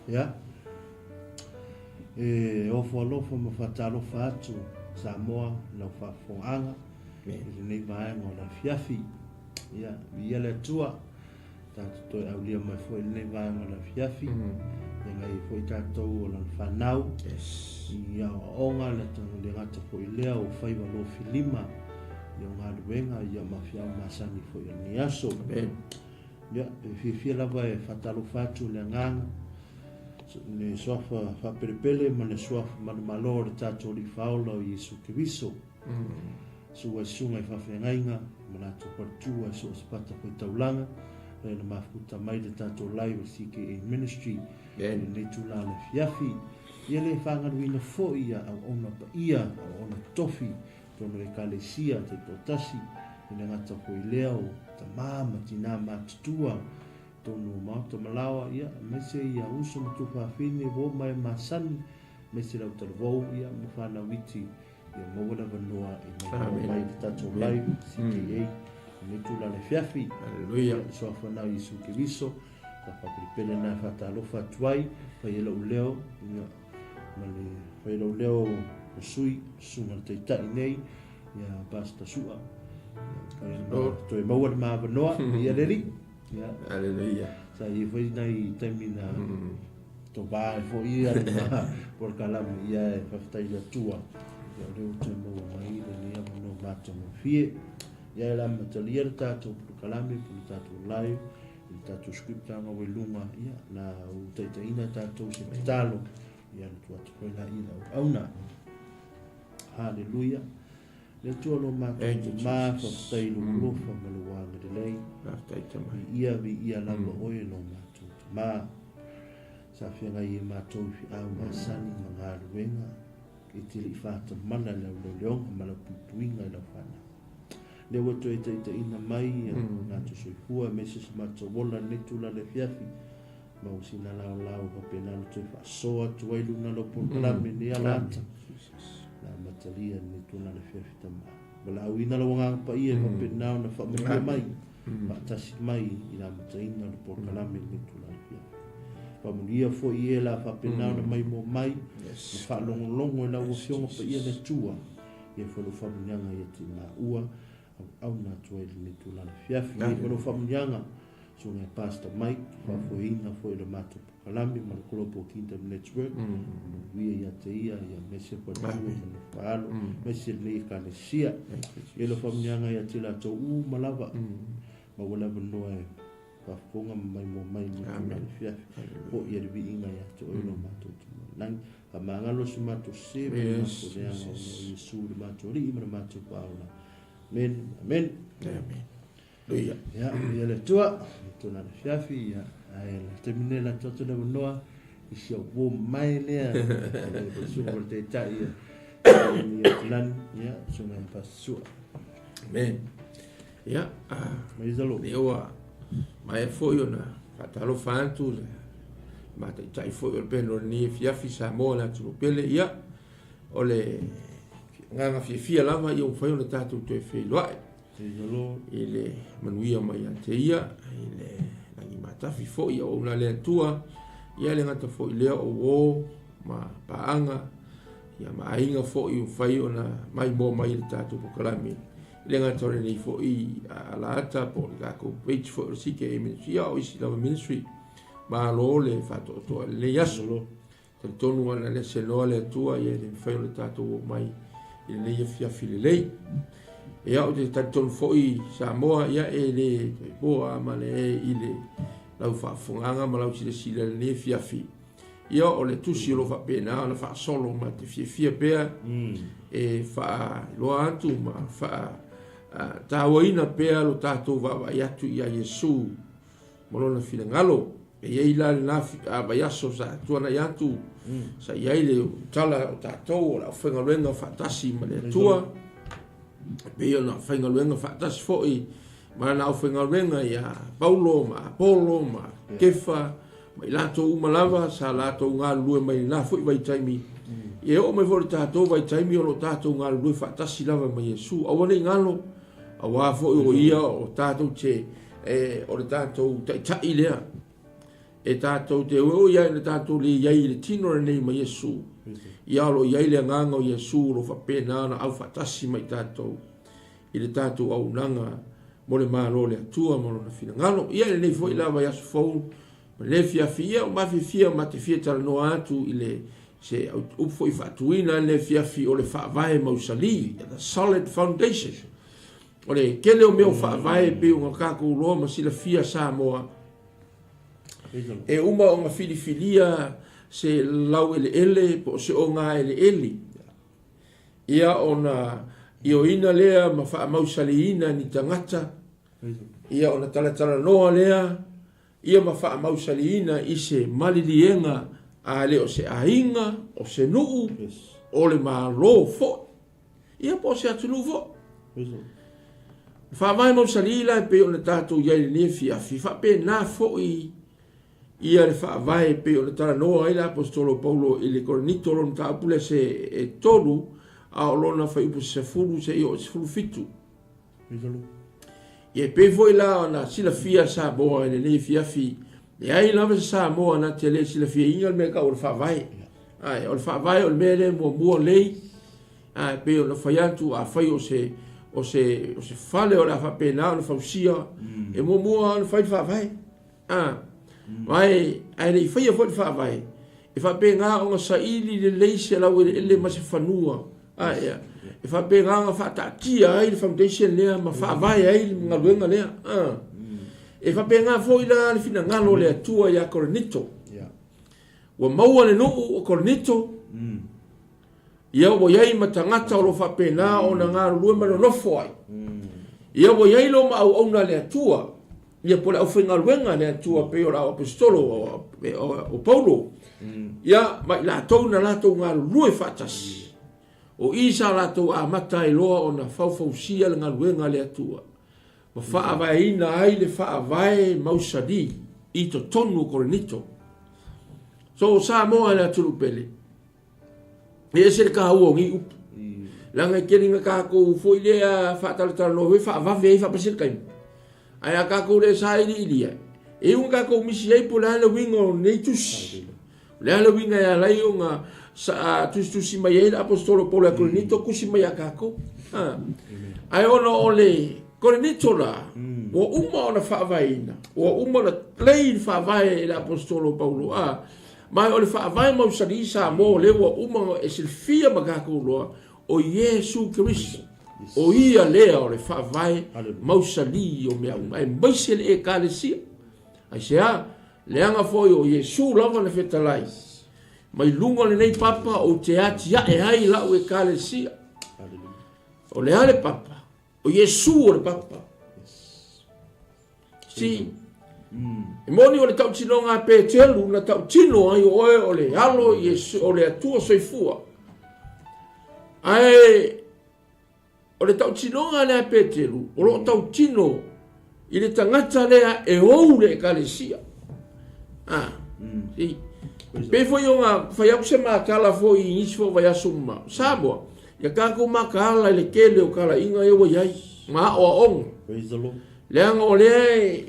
Ya. Ofo alofa ma whatalofa atu Samoa na whafonga. Nei vaenga o la fiafi. Ya, ia le tua. Tātou toi au lia mai foi nei vaenga o la fiafi. Ia ngai foi tātou o la whanau. Ia o onga le tangu le ngata foi lea o whaiwa lo filima. Ia ngā ruenga ia mawhiau masani foi o ni aso. Ia, fia lava e whatalofa atu le nganga. Le soafa whaperepele ma le soafa malo le tātou li whaola o Yesu Kiriso. Sua sunga i whawhengainga, ma nā tō partua so spata koe taulanga, le na mafuta mai le tātou lai o CKA Ministry, ne tūla le fiafi. Ia le whangaruina fo ia au ona pa ia, au ona tofi, tono e kalesia te potasi, ina ngata koe leo, ta māma tina mātutua, tono mauta malawa ia mese ia uso matupa fine wo mai masani mese lau tarvou ia mo fana witi ia mo wala vanoa i mai tato live CKA me tula le fiafi haleluya so fana Yesu Kiriso ka papipele na fatalofa tuai pa ia leo ia male pa ia leo sui sunga te tai nei ia basta sua to e mo ma vanoa ia leli. Ya, haleluya. Saya foi nai termina to vai foi ia por calam ia faftai la tua. Ya leu temo mai le ia no mato no fie. Ya la matalier tato por calam por tato live, il tato scripta no veluma ia na u taina tato hospitalo. Ya tua to la ila auna. Haleluya. Le tua lo mato ma faftai lo lofa maluanga de lei. Ia lama oe no mato ma sa fianga i mato fi au masani mga ruenga ki tili fata mana leo ma la putuinga la fana le wato ita ina mai na to soifua meses mato bola netula le fiafi ma usina lao ka pena to fa soa to ai luna lo por la meni alata na matalia netula le fiafi tama bala uina lo nga pa ia ka pena na fa mai matasi mai ina mataina le por kalame ni tula ia pamulia fo ia la fa pena na mai mo mai fa longo na ufiong pa ia le tua ia fo lo fa munyanga ia ti maua au na tua ni tula fiafi ia fo lo fa munyanga so na pasta mai fa fo ina fo le mato kalame ma ko po kinta network ia te ia mese po tua no palo mese le kalesia ia lo fa munyanga ia ti la to malava ma wala vanoa pa fonga mai mo mai na fiafi o ia de inga ya to no mato nang ka mangalo su mato se me ko ya no Yesu de mato ri ma mato paula men amen ya le tua to na fiafi ya ai la termine la to de vanoa isi o bo mai le su ko te tai ya plan ya so na pa su amen. Ya, maizalo. Lewa, mai foi na fatalo fantu, mata tai foi o peno ni fiafi Samoa na tu pele ia, ole nganga fia lava ia foi na tatu to FAAVAE. Maizalo. Ile manuia mai ante ia, ile ngi mata fi foi o na le tua, ia le ngata foi le o ma paanga, ia mainga foi o fai ona mai mo mai tatu po kalami. Lenga tore nei fo I ala ata po ga ko page for CKA Ministry o isi lava ministry ma lo le fato to le yaso te tonu ana le se lo le tua ye le fai le tato mai il le fia fili lei e au te taton fo I Samoa ya e le boa ma le ile lau fa funganga ma lau si le le fia fi ia o le tusi lo fa pena na fa solo ma te fia pea e fa lo antu ma fa tawaina pea lo tatou vaavai atu ia Iesu ma lona filagalo e iai la le nafi avaiaso sa atuana i atu sa iai le tala o tatou o le aufaigaluega faatasi ma le atua pei ona aufaigaluega faatasi foʻi ma lana aufaigaluega ia Paulo ma Apolo ma Kefa ma i latou uma lava sa latou galulue mai lenā foʻi vaitaimi e o mai foʻi le tatou vaitaimi o lo tatou galulue faatasi lava ma Iesu aua leʻi galo awa foʻi o ia o tatou te o le tātou tai lea. E tātou te o iai le tātou le iai le tino le nei ma Iesu. Ia lo iai le nganga o Iesu lo whapena na au whatasi mai tātou. I le tātou au nanga mo le mālo le atua mo na fina ngalo. Ia le nei fo ila vai asu fau. Ma le fiafia o mafi fia ma te fia tala no atu i le se upfo i whatuina le fiafi o le FAAVAE MAUSALI. The solid foundation. O le kele o meo FAAVAE pe o ngakaku uloa ma sila fia sa moa. E uma o ngā filifilia se lau ele po se o ngā ele. Ia o na io ina lea ma wha mausali ina ni tangata. Ia o na talatala noa lea. Ia ma wha mausali ina i se malilienga a le o se ainga, o se nuu, o le malo fo. Ia po se atunu fo. FAAVAE mausali ila pe o na tātou iai le fiafi. Wha pe nā fo ia le FAAVAE pe o le tala noa ila apostolo Paulo i le Korinito lona taapule se tolu a o lona whaiupu se fulu se io se fulu fitu. Ia pe foi la na sila fia sa boa i le fiafi. E ai lava sa moa na te le sila fia inga le meka o le FAAVAE. Ai, o le FAAVAE o le mele mua lei. Ai, pe o le whaiatu a whai o se fale o la whapena o le whausia. E mua o le whai FAAVAE. Vai ai le fai foi FAAVAE e fa penga o sa ili le leise la o le ma se fanua ai e fa penga nga fa ta tia ai le foundation le ma FAAVAE ai nga luenga le e fa penga foi la le fina ngalo le tua ya Korinito wa mau le no o Korinito ia o yai matangata o lo fa pena o na nga lue ma no foi ia o yai lo ma o na le tua ia pole au whenga luenga le atua pe o la apostolo o Paulo. Ia mai la tau na la tau ngā lue whatasi. O isa la tau a mata e loa o na 𝚘𝚙𝚎𝚘𝚎 le ngā luenga le atua. Ma FAAVAE ina ai le FAAVAE MAUSALI i to tonu Korinito. So sa moa le atulu pele. E se le kahua ngi upu. Langa keringa kako foi lea whatalatala no hui FAAVAE ai whapasir kaimi. Ai a kako le sa ili ilia. E un kako misi ai po la wingo nei tusi. Le winga ya lai o nga sa tusi mai ai apostolo Paulo Korinito kusi mai a kako. Ai ono ole Korinito la. O uma ona FAAVAE ina. O uma na play FAAVAE le apostolo Paulo. Mai ole FAAVAE MAUSALI sa mo le o uma e silfia magako loa o Yesu Kristo. O ia lea o le FAAVAE MAUSALI o mea unga. E maise le e kālesia. Ai sea, leanga foi o Yesu lava le fetalai. Mai lunga le nei papa o te ati ya e hai lau e kālesia. O lea le papa. O Yesu o le papa. Si. E moni o le tau tino ngā pētelu na tau tino ai o le halo Yesu o le atua soifua. Ai o le tau tino ngā lea pētelu, o lo tau tino i le tangata lea e ou le ekalesia. Si. Pe foi o ngā whaiau se mākala foi i nisi fo vai asuma. Sāboa, ia kako mākala i le kele o kala inga e wa iai. Mā o a onga. Leanga o lea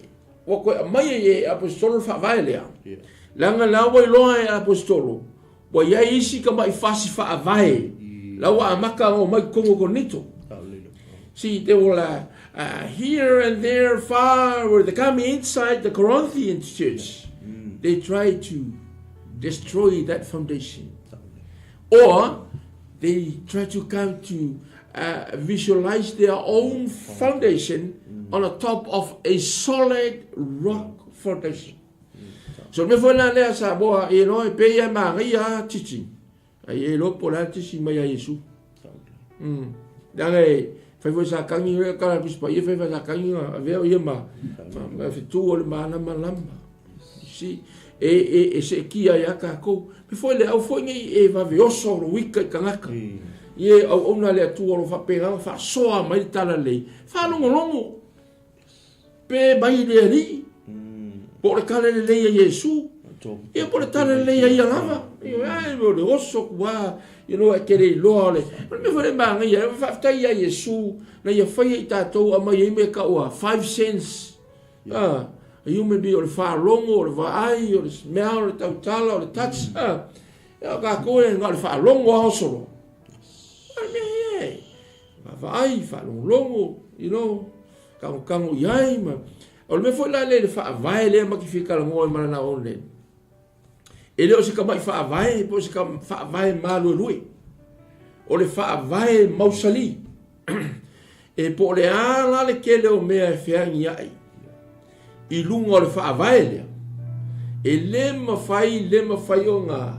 o koe mai e apostolo FAAVAE lea. Leanga lawa i loa e apostolo. Wa iai isi ka mai fasi FAAVAE. Lawa a maka o mai kongo Korinito. See, they will here and there, far, where they come inside the Corinthian church, they try to destroy that foundation. Or they try to come to visualize their own foundation on the top of a solid rock foundation. So, me foi na lea sa boa, e no e peia Maria titi. Ai e lo pola titi mai a Yesu. Dai fai foi sa kangi e kala pispa e fai sa kangi a veo ia ma fitu o le mana malamba. Si e se kia ia kako. Me foi le au foi ngai e va veoso ro wika kangaka. Ie au ona le atu o fa pega fa soa mai tala lei. Fa longo. Pe mai le ri. Po le kala le lei a Yesu. E po le tala le lei a ia lava. E ai mo le oso kwa you know a kere loale me foi banga ia fa tai a Yesu na ia fai i tatou a mai me ka o 5 cents You may be o le whaalongo, o le vaai, o le smell, o le tautala, o le touch. Ka koe ngā le whaalongo a hosoro. Vaai, whaalongo, you know, kango iai ma. O le me foi la le whaavae lea maki whikala ngoe marana o le. E leo se ka mai whaavae, po se ka whaavae malu lui. O le FAAVAE MAUSALI. E po le ala le kele o mea e whiangi ai. I lunga o le FAAVAE lea. E le mawhai o ngā.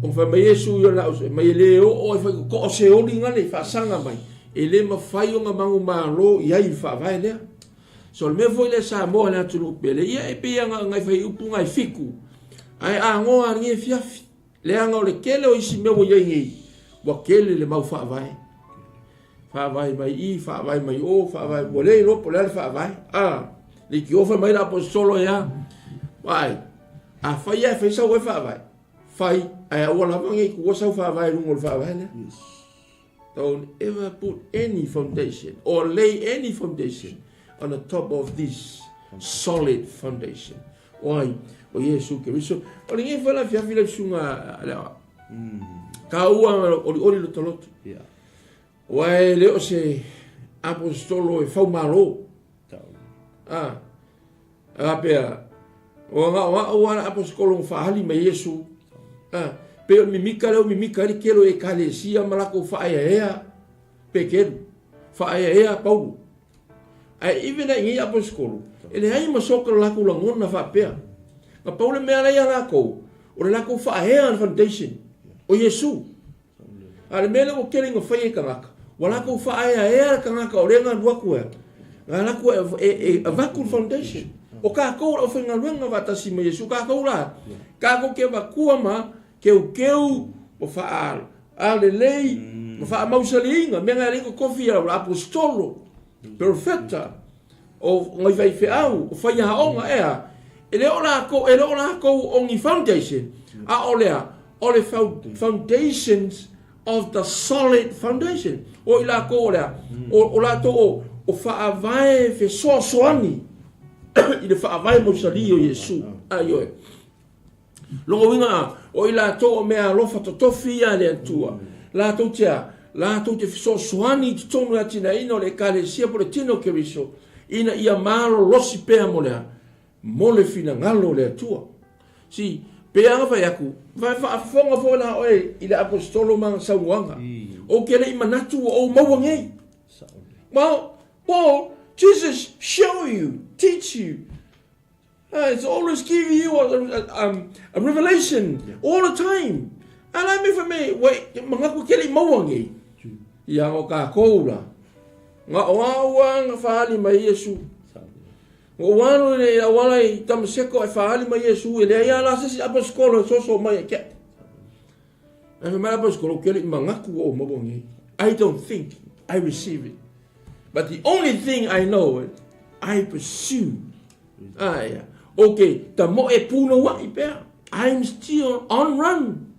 O whai mai Yesu i o lau se. Mai le o e whai ko o se oli ngane whaasanga mai. E le mawhai o ngā mangu mālo i ai FAAVAE lea. So le me foi le sa moa le atu lupe. Le ia e pia ngai whai upu ngai fiku. Ai a ngoa nge fiafi. Le anga o le kele o isi mewo iai ngei. Wa kele le mau FAAVAE. FAAVAE mai I, FAAVAE mai o, FAAVAE mo le lopo le FAAVAE. Le ki ofa mai la apostolo ya. Wai. A fai ya fai sa o FAAVAE. Fai ai o la vangi ku sa FAAVAE lungo FAAVAE le. Don't ever put any foundation or lay any foundation on the top of this solid foundation. Wai o Yesu Kristo. O le ngai fala fia fila sunga le. Ka ua ori lo toloto. Wai le o se apostolo e fau malo. Pea o nga apostolo fahali me Yesu. Pe o mimika leo mimika ri kelo e kalesia malako faia pe kelo faia Paulo. Ai even ai apostolo. Ele ai masoko lako langona fa pea. Ma Paulo me ala ya lako. O lako faia foundation. O Yesu. Ale mele o kelinga faia kangaka. Wala ko faia kangaka o lenga duaku e. Ngala ko e vaku foundation. O ka ko o fenga luenga vatasi me Yesu ka ko la. Ka ko ke vakua ma keu o faal. Ale lei o fa MAUSALI nga menga ringo kofia o apostolo. Perfecta. O ngai vai feau o faia haonga ea. Ele ora ko ongi foundation. A olea all the foundations of the solid foundation. O ila ko olea o la to o FAAVAE fe soani. I le FAAVAE MAUSALI o Yesu. Ayo. Longo winga o ila to o mea lofa to tofia le atua. La to te soani te tonu atina ino le kalesia po le tino keriso. Ina ia malo losi pea mo lea. Mo le fina ngalo le atua. Si, pea nga fai aku. Vai whaafonga fo la oe i le apostolo mga sauanga. O kele i manatu o mawangei. Well, Paul, Jesus show you, teach you. It's always giving you a revelation all the time. And I mean for me, wait, mga ko kele i mawangei. Ia o ka koula. Nga oawa nga whaali mai Yesu. O wano le awala I tamaseko e whaali mai Yesu. E le ia la sasi apaskolo soso mai e kia. E me mai apaskolo kele I mangaku o mawangei. I don't think I receive it. But the only thing I know is I pursue. Okay, ta mo e puno wa I pea. I'm still on run.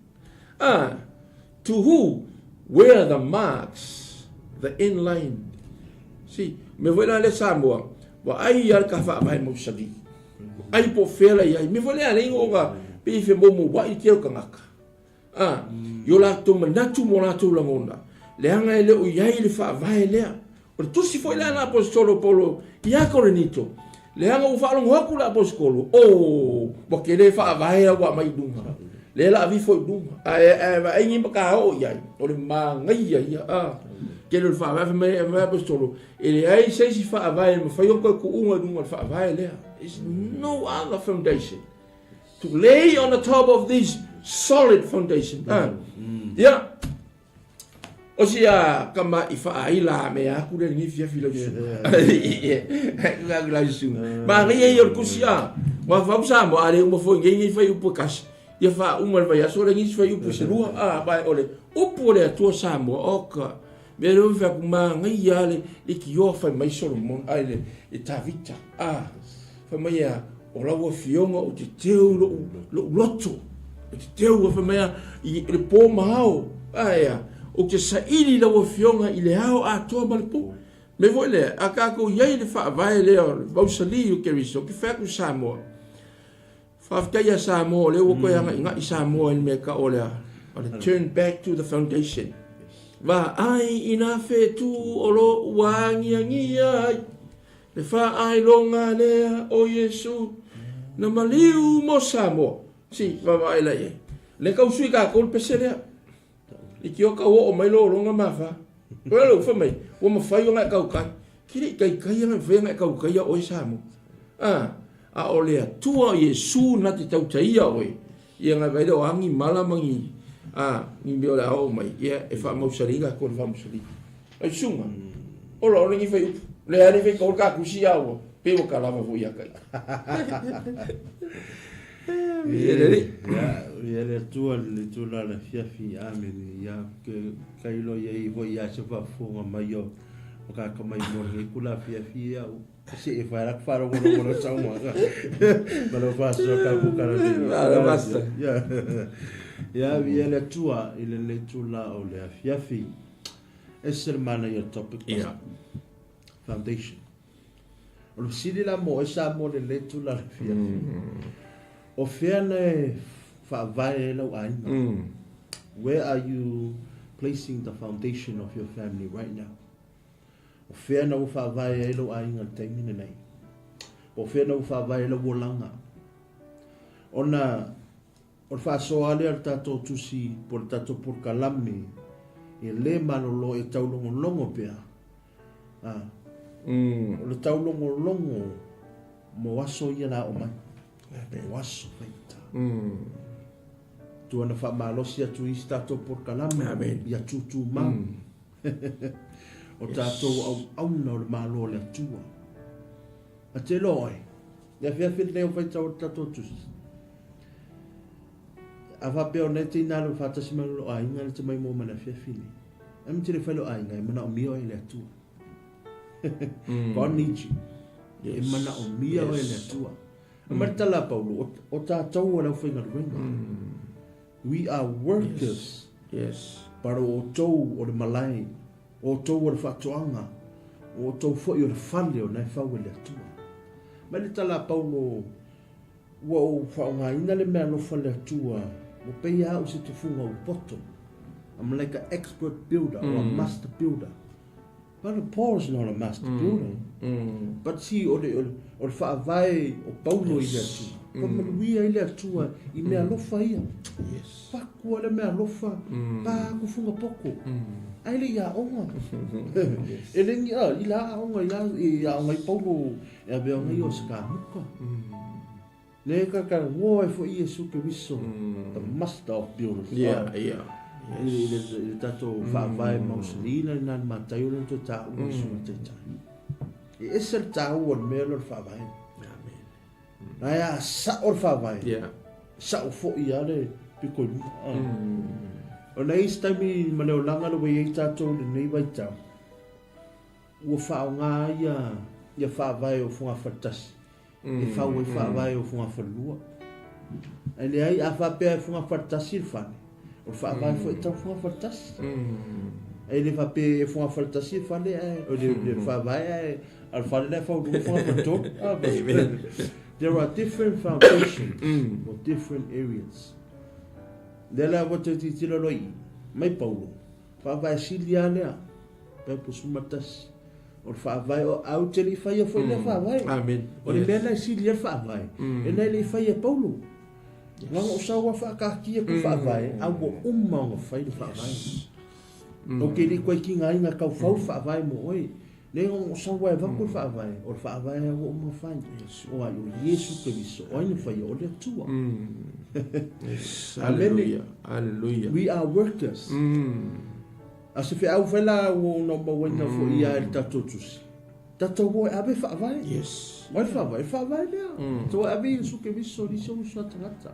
To who? Where are the marks? The inline. See, me voy a le Samoa. Wa ai al ka FAAVAE MAUSALI. Ai po fela ai. Me voy a le ngoga pe fe mo wa I teo kangaka. Yo la to manatu mo la to langona. Le anga le o yai le FAAVAE le. O tusi foi la na apostolo Paulo ia Korinito. Le anga u falong hoku la apostolo. Bo ke le FAAVAE wa mai dunga. Le la vi foi dunga. Ai ngi ka o yai. O le mangai ia. Ke le FAAVAE me apostolo. Ele ai sei si FAAVAE me fai ko ku unga dunga FAAVAE le. Is no other foundation to lay on the top of this solid foundation. Yeah. O sia kama I whaaila me aku le ngi fia fila su. Ma ria I o kusia. Wa fausa mo ale mo fo ngi fai upu kas. Ia fa uma vai aso le ngi fai upu se lua. Vai ole. Upu le tua samo oka. Me lo fa kuma ngi ale I ki o fa mai Solomon ale e tavita. Fa mai a o la wo fionga o te teu lo loto. Te teu fa mai I le po mahao. O ke saili la wo fionga I le hao a toa malipo. Me voi le aka ko yai le FAAVAE le MAUSALI o keriso ki fa ku Samoa. Fa ya Samoa le wo ko ya nga Samoa in me ka ole turn back to the foundation. Va ai ina fe tu olo wangi ngia le fa ai longa le o Yesu na maliu mo Samoa. Si va vai le ka usui ka ko pesele. Iki o ka o mai lo longa mafa. Well, for me, wo ma fai nga ka ka. Kiri kai nga fai nga ka ka o Samoa. A ole tua Yesu na te 𝚟𝚑𝚎𝚘 oi. Ia nga vai do angi malamangi. Ni me la o mai. Ia e fa MAUSALI ga ko fa MAUSALI. Ai sunga. Ola o ngi fai le ani fai ko ka kusi ao. Pe o ka lava vo ia kai. Ya le tua la fiafi amen ya ke kailo ya i vo ya se va fonga mai o ka ka mai mo le kula fiafi ya se e fa ra faro mo sa mo ma lo fa so ka bu ka la basta ya le tua le tula o le fiafi es hermana your topic foundation o si la mo esa mo le tula la fiafi o ferne FAAVAE lo ainga. Where are you placing the foundation of your family right now? O ferne o FAAVAE lo ainga taimine nei. O ferne o FAAVAE lo wolanga. Ona o fa so ale al tato tusi por tato por kalame e le malolo e taulongo longo pea. O le taulongo longo mo aso ia na o mai. Waso feita. Tu ana fa malosi atu istato por kalame. Ya tutu mam. O tato au na o malo le tua. A te loi. Ya fia fit leo feita o tato tusi. A fa peo nete ina lo fata si malo a inga le te mai mo mana fia fili. Am te le felo a inga mana o mio e le tua. God needs you. E mana o mio e le tua. Martala Paulo, o tātou ala whainga ruenga. We are workers. Yes. Para o tau o le malai, o tau o le whatoanga, o tau fwoi o le whale o nei whau le atua. Mele tala Paulo, wa o whaonga ina le mea lofa le atua, o peia au se te funga o poto. I'm like an expert builder or a master builder. But Paul's not a master builder. But see, o le FAAVAE o Paulo i le atua. Pamanuia i le atua i mea lofa ia. Pakua le mea lofa, pa kufunga poko. Ai le ia onga. E le ngia, i la onga, i la onga i Paulo, e a bea ngai o sakamuka. Le kaka ngoa e fo i e suke wiso. The master of builders. Yeah. I tato FAAVAE MAUSALI na nana matai o le to ta o so matai tai. E ese ta o mea lo FAAVAE. Ai a sa o FAAVAE. Sa o fo i ale piko ni. O nei stami ma le langa lo we tato le nei vai ta. O fa nga ia FAAVAE o funga fatasi. E fa o FAAVAE o funga falua. Ai ai a fa pe funga fatasi fa. O FAAVAE foi tão funga fatasi. Ele va pe funga fatasi fa le o le FAAVAE al fa le fa o funga fato. There are different foundations or different areas. Dela what te tiro loi. Mai Paulo. FAAVAE silia lea. Pe pusumatas. O FAAVAE o au te li fai foi le FAAVAE. Amen. O le mena silia FAAVAE. E nei le fai Paulo. Wang o sawa whakakia ko FAAVAE, au o umma o whai le FAAVAE. O ke li koe ki ngā inga kau whau FAAVAE mo oi. Le o sawa e wako FAAVAE, o FAAVAE au o umma whai. O ai o Yesu Keriso, o ina whai o le tua. Hallelujah. We are workers. A se whi au whela o nomba waina fo ia e tato tusi. Tato wo e abe FAAVAE. Yes. Mai FAAVAE lea. Tō abe Yesu Keriso li se uso atangata.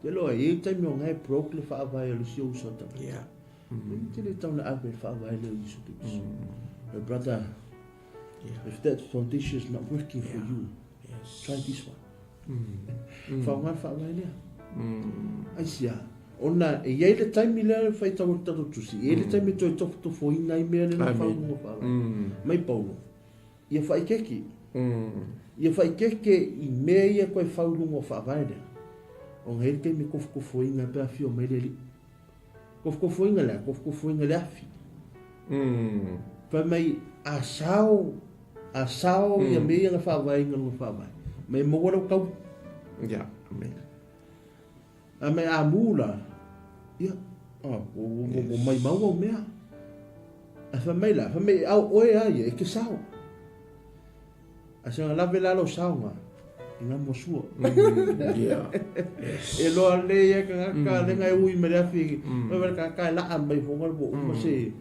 Te loa e taimi o ngai broke le FAAVAE le si uso atangata. Te le tauna abe FAAVAE le Yesu Keriso. Brother, if that foundation is not working for you, try this one. Whaonga FAAVAE lea. Ai sia, ona e ia le taimi le fai tau tatu tusi e le taimi toi tofu tofu inga I mea le na whaunga whaunga mai paulo ia whai keki ia whai keke I mea ia koe whaunga o whaavaere o ngei kei me kofu inga pia fio mai le li kofu inga le afi pa mai asao ia mea nga whaavae inga nga whaavae mai mawara kau ya amen a mai a mula ia o mai maua o mea a fa mai au oe ai e ke sao a se nga lave lalo sao nga I ngā mosua e loa le ia ka lenga e ui mele afi mai ka la am mai fonga bo uma se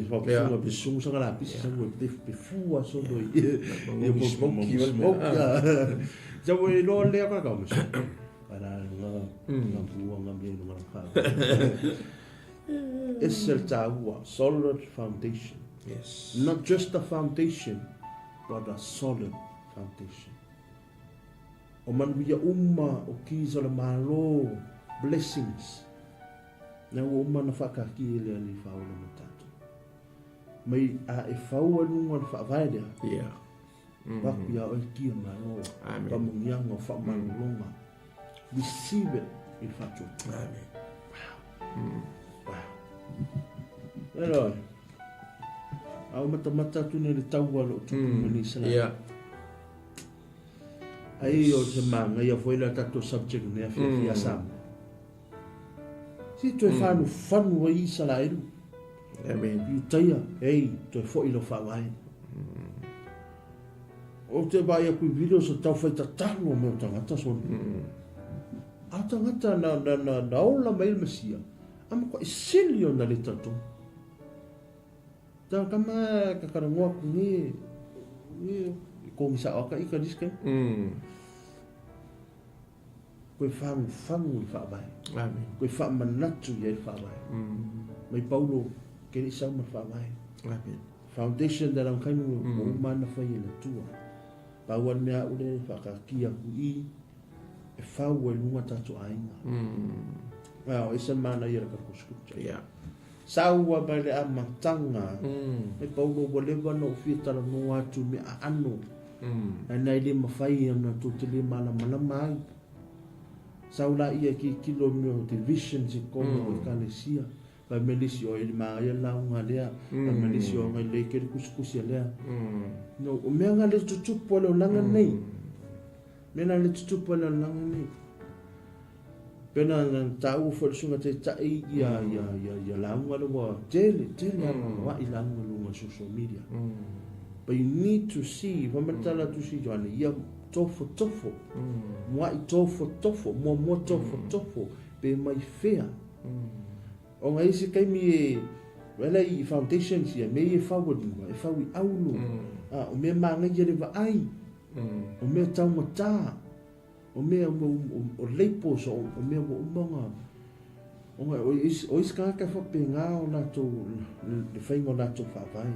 whapunga besungu sanga la pisi sangu e fua so do e mo smoky jawo e loa le ka ka mosua para nga bua nga mea nga ka 𝚟𝚑𝚎𝚘 solid foundation not just a foundation but a solid foundation o manuia o kiza le malo blessings na uma na whakaki ele ali whaola na tatu mai a e whau anunga na whaavaere wapi a o kia malo pamungianga o whamanulonga receive it I whatu wow Ero au mata tune le taua lo tuku mani sala ai o te manga ia foi la tato subject ne fia sam si tu fanu ai sala eru amen you taia ei tu foi lo FAAVAE o te vai ku video so tau fai tatalo mo tangata so a tangata na ola mai mesia ama ko silio na le tato ta kama ka karangoa ku ni ko misa aka I ka diske koe whangu I FAAVAE koe whamanatu I FAAVAE mai paulo kere sau ma FAAVAE foundation da rang kainu o mana whai e na tua pauan mea ule whakakia hui e whau e lunga tatu ainga wow e se mana I raka kuskuta saua mai le amatanga mai paulo walewa no whitara no atu me a ano ai le mawhai ana tu te le mana mai saula ia ki kilo meo television si kono o kalesia pa melisi o il ma ia la unga lea pa melisi o ngai le ke kuskusi lea no o mea nga le tutupo le langa nei mena le tutupo le langa nei pena tau fo sunga te tai ia la unga le wa tele wa I la unga lunga social media but you need to see vamatala tu si joana ia tofo moi tofo mo tofo pe mai fea o ngai se kai mi wala I foundation sia me e forward e fawi aulu o me manga ia le vai o me tau mata o me o leipo so o me o monga o ngai o iska ka fa penga o na to le faingo na to FAAVAE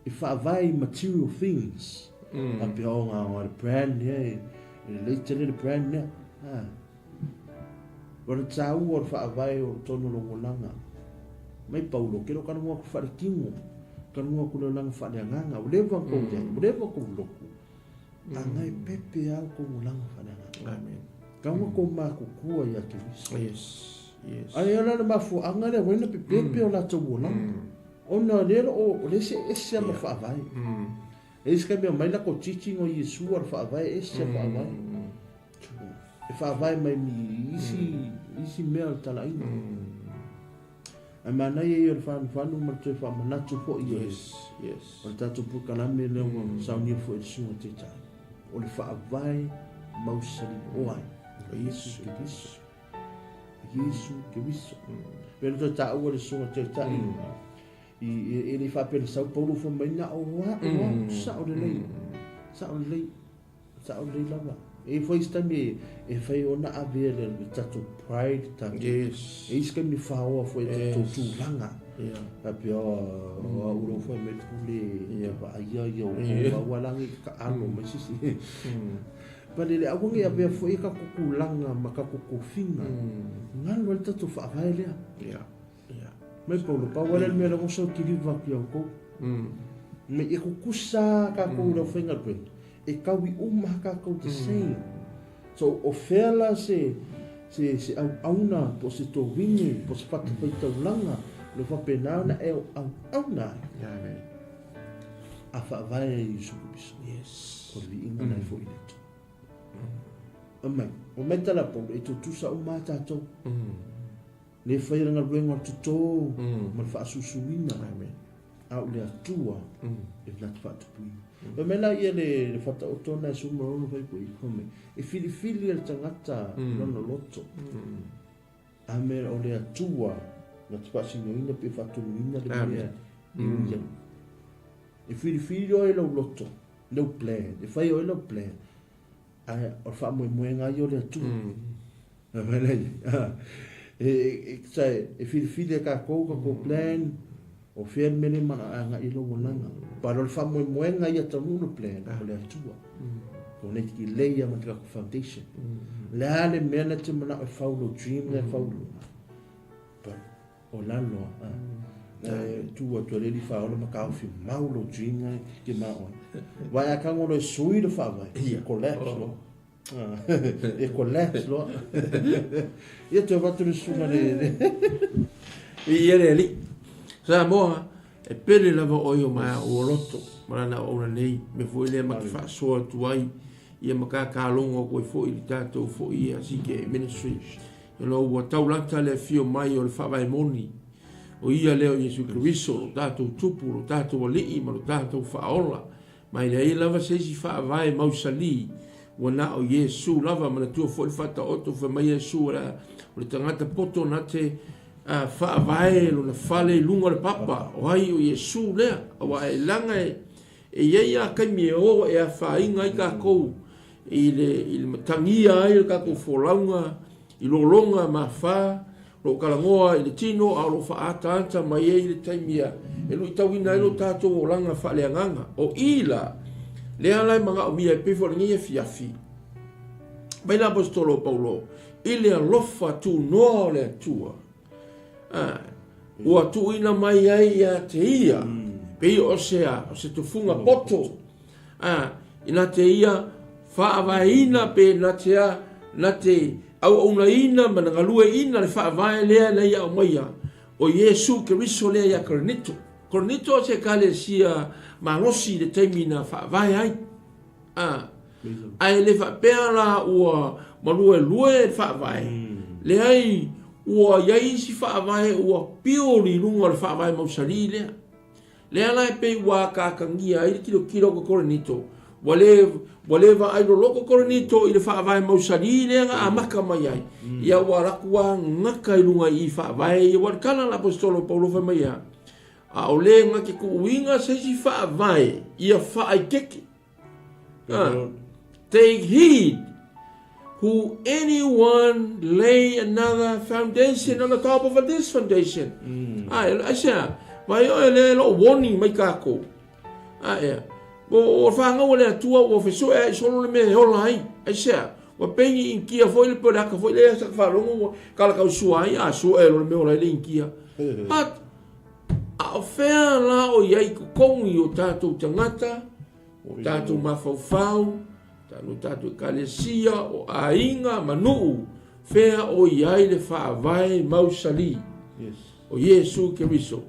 I FAAVAE material things a pe o nga brand e le tele brand ne Ora tau o FAAVAE o tono longolanga mai paulo kero kana mo ku farikingo kana mo ku langa faleanga o leva ko loku angai pepe al ko langa faleanga amen kama ko ma ku kua ya ke yes ai ala na mafu angale wena pepe o la to langa ona le o le se ma FAAVAE eska me mai la ko teaching o Yesu ar FAAVAE ese FAAVAE e FAAVAE mai mi isi mea talaina ai mana ye yor fanu ma te fa manatu fo yes o tatu puka na me le sauni fo Yesu te tai o le FAAVAE MAUSALI oai Yesu ke biso pero to ta o le so te tai e le fa per Sao Paulo fo mai na o wa sa o le lava e foi stami e fai ona avere le tatu pride ta yes e iska mi fa o foi tu langa tapi o uro foi me tule va ia o wa langi ka ano ma si Pale le awangi a fo e ka kukulanga ma ka kukufinga. Ngalo le tatu FAAVAE lea. Mai paulo pa wala le mea so kiriva ki au ko. Me e kukusa ka ko le finga pe. E kawi ka ko the same. So ofela se auna po se to wingi po se patu pe taulanga le fa pena na e auna. A FAAVAE i sukubiso. Yes. Ko li inga na fo ina. Amai, o metala po e to tusa o mata to. Le faira nga ruenga tuto, ma fa susuina. Au le atua, e nat fa tupui. O mela ia le fata o tona su marono vai po i kome. E fili le tangata lono loto. Ame o le atua, nat fa singoina pe fa tuluina le mea. E fili o e lo loto, lo plan, e fai o e lo plan. O fa moenga yo le tu. Sai e fili ka ko plan o fiel mele mana nga ilo wonanga. Para o fa moenga ya tamu plan o le tu. Ko ne ki leia ma ka foundation. Le ale mena te mana o follow dream le follow. Pa o la no. Tu o le fa o ma ka fi maulo dream ke ma o. Vai a kango no sui do FAAVAE. Collapse. E collapse lo. Ia te watu le sunga le. Ia le li. Sa moa e pele lava oio mai o roto. Marana o nei me foi le ma fa so tuai. Ia maka ka longo ko foi i tato foi ia si ke ministry. Lo wa taulanta le fio mai o le FAAVAE o ia leo Yesu Kristo tato tupu tato li ma tato faola. Mai le lava se si FAAVAE MAUSALI. Wana o Yesu lava mana tu fo fata oto fa mai Yesu la o tangata poto na te FAAVAE lo na fale lunga le papa o ai o Yesu le o ai langa e ia ka mi o e a fa inga i ka ko il tangia ai ka ko folanga i lo longa ma fa lo kalangoa i le tino a lo fa ata mai e le taimia e lo tawina lo tato o langa fa le nganga o ila le ala manga o mia pe for ngia fiafi mai la apostolo Paulo ile lofa tu no le tua o tu ina mai ai a te ia pe o se tu funga poto ina te ia FAAVAE pe na te au una ina mangalue ina le FAAVAE le ia o maia o Yesu Kristo le ia Korinito se kalesia malosi de termina FAAVAE ai ai le fa pera o malue FAAVAE le ai o ia si FAAVAE o piori lunga le FAAVAE MAUSALI le ala pe wa ka kangia i kilo ko Korinito wale va ai lo Korinito i le FAAVAE MAUSALI le nga amaka mai ai ia wa rakua ngaka i lunga i FAAVAE wa kana la apostolo Paulo fa mai a o le nga ke kuinga se si FAAVAE ia faikeke take heed who anyone lay another foundation on the top of this foundation I say vai o le lo warning mai kako o fa nga o le tua o fe so e solo le me online I say wa pengi in kia foi le pola ka foi le sa fa longo kala ka suai a so e lo me o le in kia but a fea la o iai kukongi o tātou tangata, o tātou mawhauwhau, tātou kalesia, o ainga manuu, fea o iai le FAAVAE MAUSALI, o Yesu Kristo.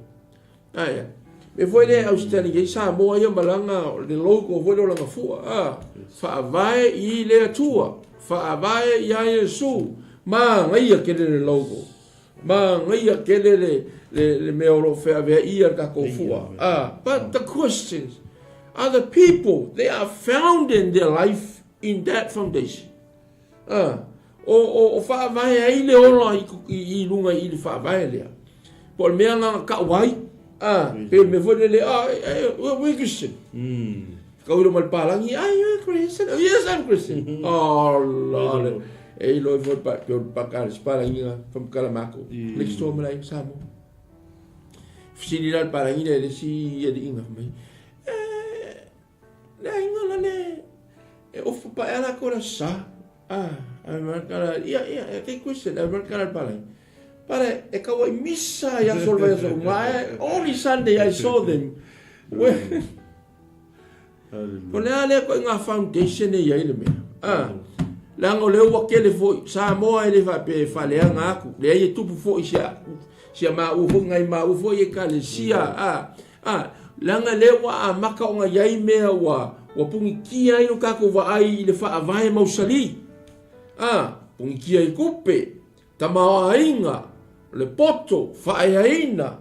Aia, me foi le Australia, i sa moa ia malanga, le logo foi lo langa fua, FAAVAE i le atua, FAAVAE i a Yesu, ma ngaia kele le logo, ma ngaia kele le meolo FAAVAE ka kofua. But the questions are the people, they are founding their life in that foundation. O FAAVAE ai le ola i lunga i le FAAVAE lea. Po le mea nga ka wai, pe me foi le, we're Christian. Ka uro mal palangi, you're a Christian. Oh, yes, I'm Christian. Oh, Lord. E lo foi pa ka palangi from Kalamako. Next to me like Samo. Sini dal palangi le si ia di inga mai. Le inga le ofu pa ala ko sa markala ke question markala pare e ka wai missa ya solva so mai only Sunday I saw them Kone ale ko nga foundation e ia le me lango le wa kele fo sa moa ele va pe fale nga ku le ye tupu fo sia ma u fo ngai ma u fo ye kale sia langa le wa maka o nga yai mea wa pungi kia ino kako wa ai le FAAVAE MAUSALI pungi kia I kupe tamawa inga le poto whaeaina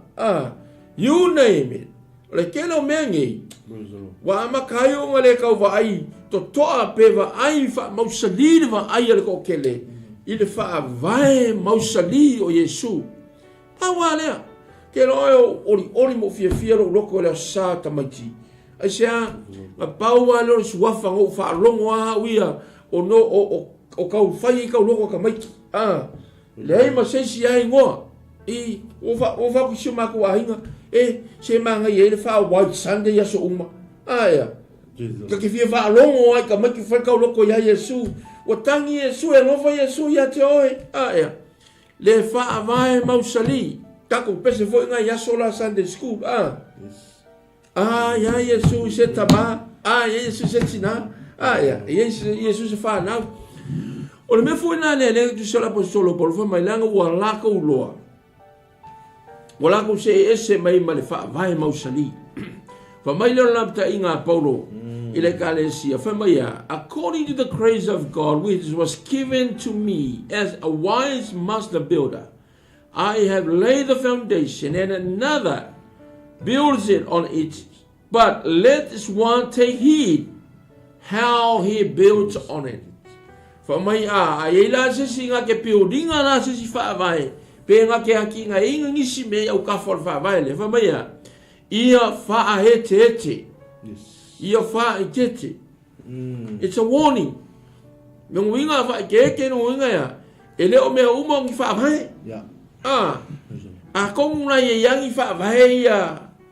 you name it le kelo mengi wa maka o nga le kau wa ai to toa pe wa ai MAUSALI wa ai le ko kele I le FAAVAE MAUSALI o Yesu pawa lea ke loe ori mo fia loko le sa tamaiti ai sea ma paua lo suafa ngo fa longo ia o no o kau fai kau loko ka maiti le ai ma sensi ai ngoa I o fa ku shima ku ainga se manga ye le fa white Sunday ya so uma ya ka ke fia fa longo ai ka maiti fa kau loko ya Yesu o tangi Yesu e no fa Yesu ya te oi ya le FAAVAE MAUSALI kako pese foi nga ya sola Sunday school ya Yesu se tama Yesu se tina ya Yesu se fa na o le me foi na le tu sola apostolo Paul fa mai langa wala ko loa wala ko se mai ma le FAAVAE MAUSALI fa mai le lapta inga Paulo ile kalesia fa mai according to the grace of God which was given to me as a wise master builder I have laid the foundation and another builds it on it. But let this one take heed how he builds on it. For my la se singa ke building la se si FAAVAE. Pe nga ke aki nga inga ngisi me au ka for FAAVAE le. For my ia FAAHETEHETE. Ia FAAHETEHETE. It's a warning. Nung winga fa ke no winga ya. Ele o me uma ngi FAAVAE. Yeah. Kong na ye yangi FAAVAE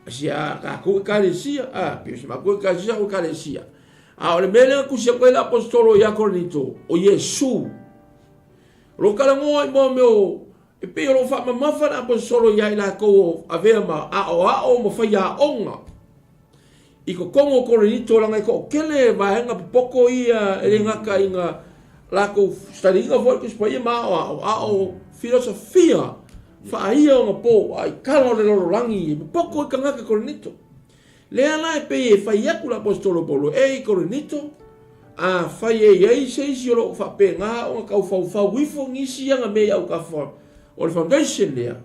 sia ka ku kalesia pe se ma ku kalesia o kalesia o le mele ku se ko la apostolo ya Korinito o Yesu lo kala mo me e pe lo fa ma fa apostolo ya ila ko ave ma o mo fa ya onga I ko kongo Korinito la ngai ko kele va nga poko ia e nga ka inga la ko staringa vo ko spa ma o filosofia fa ia nga po ai kalo le lorangi poko ka nga Korinito le ala pe fa ia ku apostolo Paulo Korinito fa ia se sio fa pe nga o ka fa wifo ngisi nga me au ka fa o le foundation le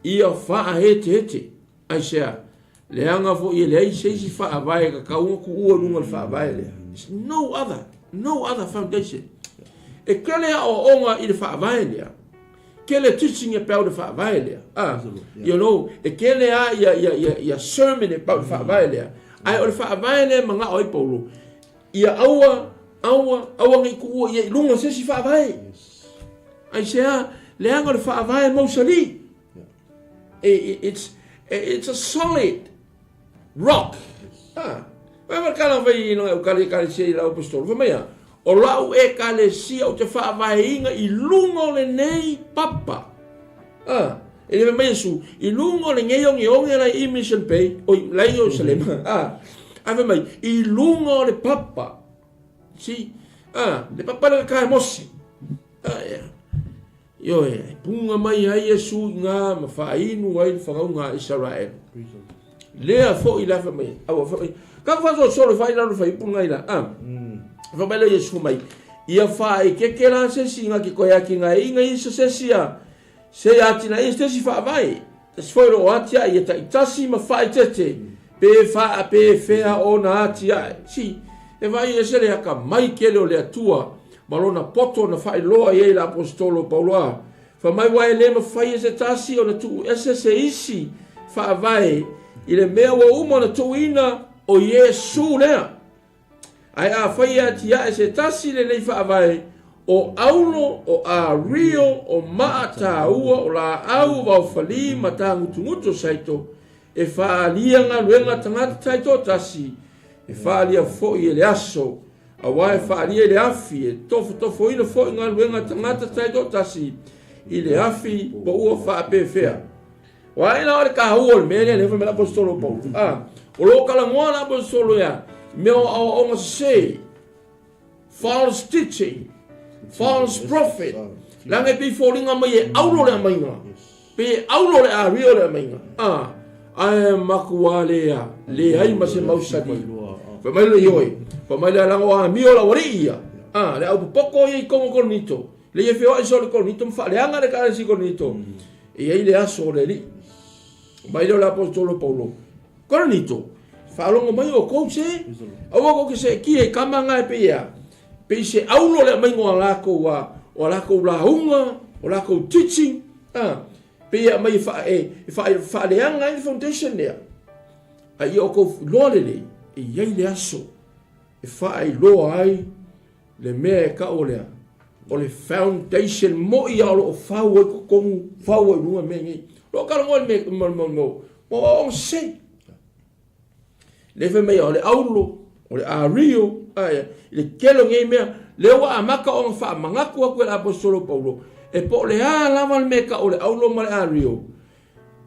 ia FAAHETEHETE ai sea le nga fo ia le se si FAAVAE ka u ku u no FAAVAE le no other foundation e kele o onga I le FAAVAE le kele teaching about the FAAVAE you know e kele ya sermon about the FAAVAE ai o FAAVAE manga oi Paulo ia aua ngai ku ia lunga se si FAAVAE ai sea le anga the FAAVAE MAUSALI it's a solid rock vai kala vai no kali se la apostolo vai o lau kalesia o te FAAVAE inga I lungo le nei papa e le mesu I lungo le ngeongi la I mission pay o lai o salema ave mai I lungo le papa si le papa le kai mosi yo punga mai ai Yesu nga ma fainu ai nga Israel le fo I la fa mai ka fa so fa ila fa punga ila Vabele Yesu mai ia fa ke la se singa ki ko ya ki nga inga isa se sia se ati na este si FAAVAE es foi ro ati ia tasi ma fa tete pe fea ona ati si e vai se le ka mai ke le atua malona poto na fa loa ia la apostolo Paulo fa mai wa le ma fa se tasi ona tu se isi FAAVAE ile mea wa uma na tu ina o Yesu le ai faia tia se tasi le nei FAAVAE o aulo o rio o Matamua o la au va fali 𝚟𝚑𝚙𝚢𝚑𝚝 e faalia nga luenga tangata taito tasi e faalia fo I le aso a wai whaaria le afi e tofo ina fo inga luenga tangata taito tasi i le afi po ua whaapewhea. Wa ina ore ka hua le mea le whamela apostolo Paul. O lo kalangoa na apostolo ya me o onga se false teaching, false prophet. Lange pi fōringa mai e aulo le mainga. Pe aulo le a rio le mainga. Ai makua lea, le ai ma se mausali. Pa mai le ioi, pa mai le lango a mio la wari ia. Le au poko i kongo Korinito. Le ia feo iso le Korinito, mfa le anga le kare si Korinito. E ai le aso le li. Mai le apostolo Paulo. Korinito, whaalongo mai o kou se. Awa kou ke se ki e kamanga e pe ia. Pe se aulo le maingo a lako wa. O lako la hunga, o lako teaching. Pe ia mai whaaleanga i foundation lea. A ia o kou loale le. E iai le aso. E whae loa ai. Le mea e ka o lea. O le foundation mo i alo o whau e kukongu. Whau e runga mea ngai. Lo karangoa le mea mo o se. Le whi mea o le aulo. O le ario. Le kelo ngai mea. Le wa amaka o fa mangaku aku le apostolo Paulo e po le lava le meka o le aulo ma le ario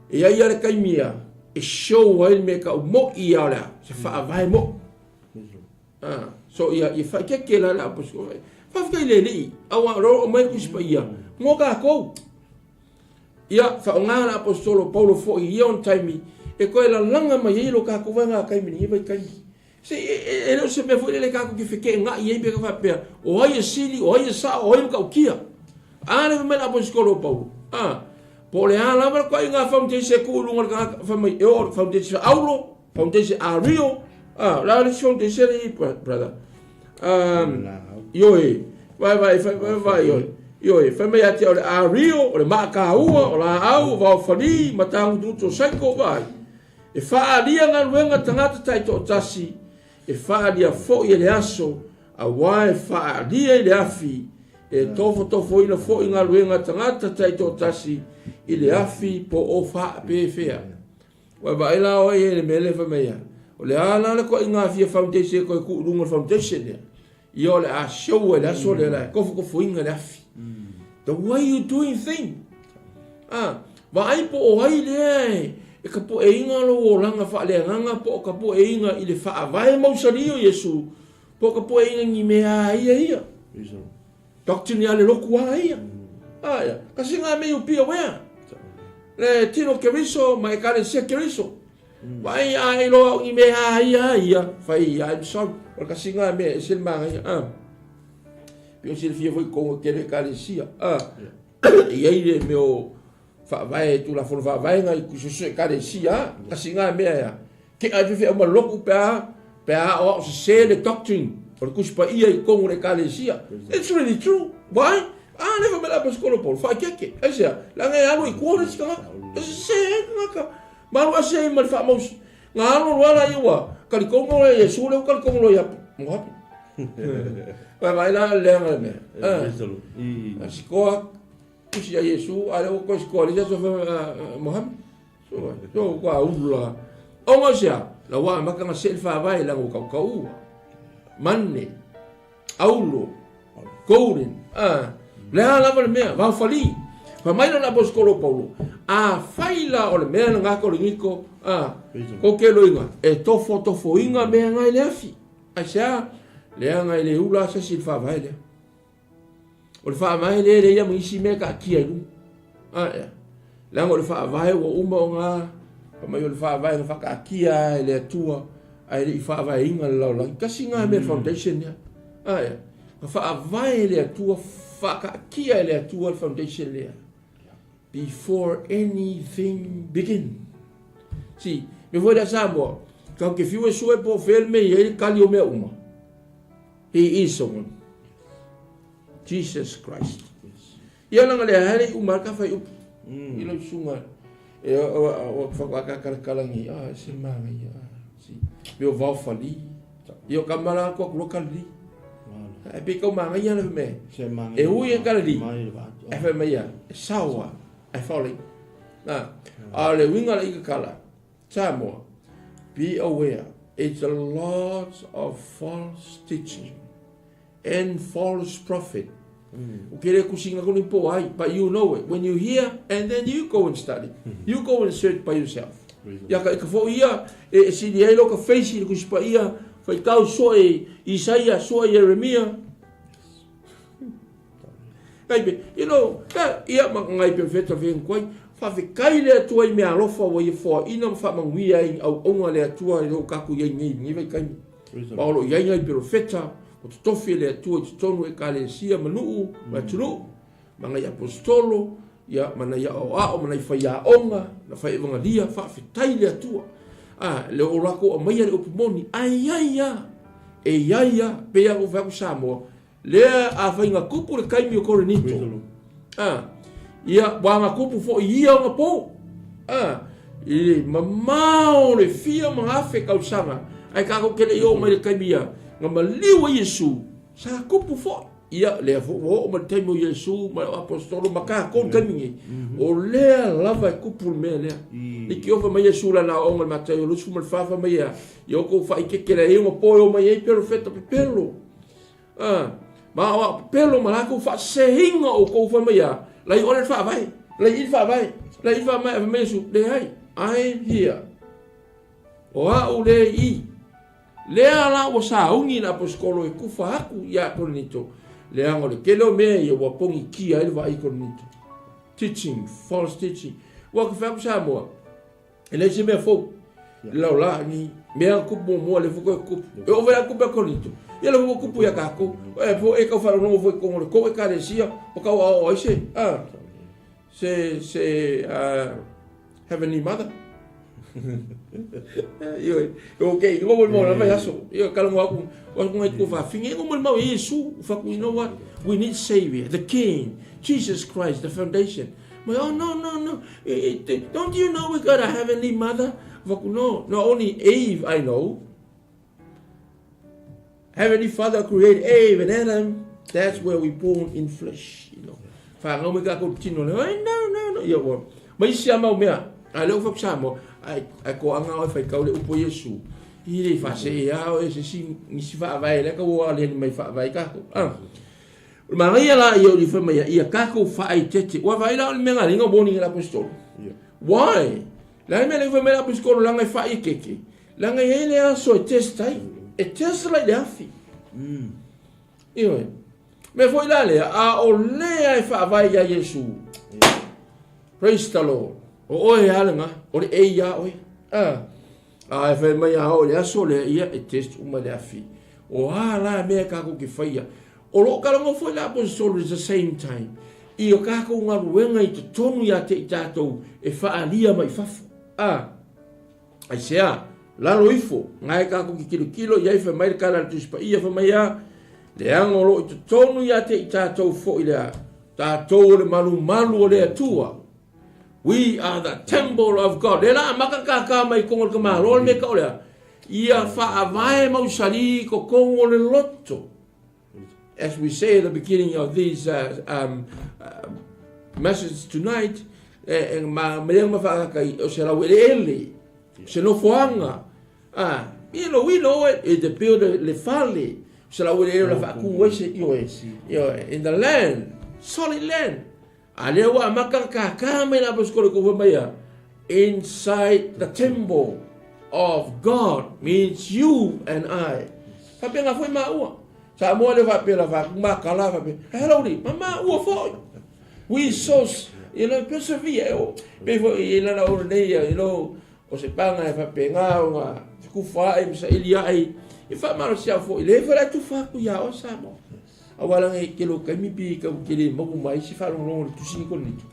e ia le kaimia e show ai le meka o mo ia la se fa vai mo so ia i fa ke la apostolo fa fa le li awa ro o mai kuspa ia mo ka ko ia fa nga le apostolo Paulo fo ia on time e ko la langa mai i lo ka ko vanga kaimini vai kaimini se ele se me foi le kako que fiquei nga e be ka pe o ai sili o ai sa o ai ka kia ana me la apostolo Paulo po le ala ma ko nga foundation ku lu nga fa mai o foundation aulo foundation ario la foundation brother yoi vai yoi fa mai ati o le ario o le makaua o la au va fali matangu tu saiko vai e fa alia nga luenga tangata taito tasi e whaalia fo i le aso, a wae whaalia i le afi, e tofo ina fo i ngā luenga tangata taito tasi, i le afi po o whaapewhea. Wai ba ila o e le mele whamea. O le ala le ko i ngā fia foundation ko i ku runga foundation lea. I o le a show e le aso le la, kofo inga le afi. The way you doing thing. Wa ai po o hai lea e ka po e inga lo o langa whaaleanganga po ka po e inga i le FAAVAE MAUSALI o Yesu po ka po e inga ngi mea ia doctrine ya le loku a ia kasi ngā mei upia wea le tino keriso ma e kare se keriso wai a e lo ngi mea ia fai I'm sorry o kasi ngā mea e silmanga ia pio si le fia foi kongo kere kare sia ia i le meo FAAVAE tu la fo FAAVAE ngai ku se kare sia kasi nga mea ya ke a fe o maloku pe o se le doctrine por ku spa ia i kongo le kare sia it's really true why never me la pascolo por fa ke esa la ngai alo i kuore ska se nga malu ase mal fa mos nga alo wala iwa kali kongo le Yesu le kali kongo ya mo hapi vai la le nga me asiko kusi ya Yesu ale o ko skola ya so Muhammad so kwa ula onga sia la wa maka nga selfa vai la ko kau manne aulo golden la la me va fali fa mai na apostolo Paulo faila o le me nga Korinito ko ke lo inga e tofo inga me nga ile afi asa le nga ile ula sa selfa vai le o le FAAVAE le ia misi me ka kia lu la o le FAAVAE o uma o nga pa mai o le FAAVAE nga ka kia le tua ai le FAAVAE inga la la kasi nga me foundation ya FAAVAE le tua fa ka kia le tua foundation le before anything begin si me foi da sabo ka ke fiu e sue po felme e kali o me uma he is someone Jesus Christ. Ia langa le hari umar ka fai up. Ilo sunga. E o whakaka karakalangi. Se mangi. Si. Pio vau fali. Io kamala ko lokali. E pe ko mangi ia le me. E hui e kalali. E fa meia. Sawa. E fali. Le winga le kala. Samoa. Be aware. It's a lot of false teaching. and false prophet. Ukere kusinga ko po ai, but you know it when you hear, and then you go and study. You go and search by yourself. Ya ka fo ia e si dia lo ka face ku spa ia fa tau so e Isaia so Jeremia. Baby, you know, ka ia mangai perfecta vem koi fa kai le tua I me alofa wo ia fo ina fa mangui ai au onga le tua lo ka ku ia ni vai kai. Paulo ia ia perfecta o tofi le tua tonu e kalesia manu ma tru mangai apostolo ya mana ya o mana fa ya onga na fa evangelia fa fitai le tua le orako o mai le opimoni ai ya pe ya o va ku samo le a fa inga kupu le kai mi Korinito ia wa ma kupu fo ia nga po i mamao le fia ma fe ka usanga ai ka ko kele yo mai le kai mia nga maliwa Yesu sa kupu fo ia le fo o ma temo Yesu ma apostolo ma ka kon kamingi o le lava kupu me le ni ki ova mai Yesu la na o ma tayo lu su ma fa mai ya yo ko fa ke kele yo mo po yo mai e perfecto pelo ma wa pelo ma ko fa sehinga o ko fa mai ya la i ole fa vai la i fa mai me su de hai I'm here o a o le I le ala o sa ungi na apostolo e kufa aku ya Korinito le angole kelo me yo wa pongi ki ai va I Korinito teaching false teaching wa ka fa sa mo ele se me fo la ni me ku mo le fo ku e o vera ku ba Korinito e le ku pu ya ka ko e fo e ka fa no fo ko e ka resia o ka o se Heavenly Mother. Okay, you will more of so you can walk going to fa finge mo Yesu fa you know what we need Savior, the King, Jesus Christ, the foundation. Oh no, don't you know we got a Heavenly Mother? No, not only Eve I know. Heavenly Father created Eve and Adam. That's where we born in flesh, you know. Fa no me ka ko tino no yo wo mai sia mau mea a le fa samo ai ko anga o fa ka le upo Yesu I le fa se ya o se si ni si fa vai le ka wo le mai fa vai ka ko ma ia la yo li fa mai ia ka ko fa ai tete wa vai la me nga lingo boni la apostol why la me le fa me la apostol la ngai fa I keke la ngai ele a so testai e tesla le afi io me foi la le a o le ai fa vai ya Yesu praise the Lord o e alanga o e ia o a fe mai a o le aso le ia e test uma le afi o ala me ka ko ki faia o lo ka ngo foi la apostol at the same time I o ka ko nga ruenga I te tonu ya te tatou e fa alia mai fafu ai sea la lo ifo ngai ka ko ki kilo ia fe mai ka la tu spa ia fe mai a le angolo I te tonu ya te tatou fo ila tatou le malu le atua. We are the temple of God. Le la makaka mai kongol ka malo me ka ola. Ia FAAVAE MAUSALI ko kongol le loto. As we say at the beginning of these messages tonight, ma fa ka o se la ele. Se no foanga. You know, we know it the build le fale. Se la ele la fa ku in the land, solid land. Alewa makaka mai na boskolo ko maya inside the temple of God means you and I. Tapi nga foi maua. Sa mo le va pela va makala va pe. Hello di mama u fo. We so persevere. Before na ordeia, o se panga fa penga nga ku fa im sa ilia ai. Ifa maro sia fo ile fa tu fa ku ya o sa mo. Awala ngai kelo kami pi ka kele mo mai si fa lo tu si Korinito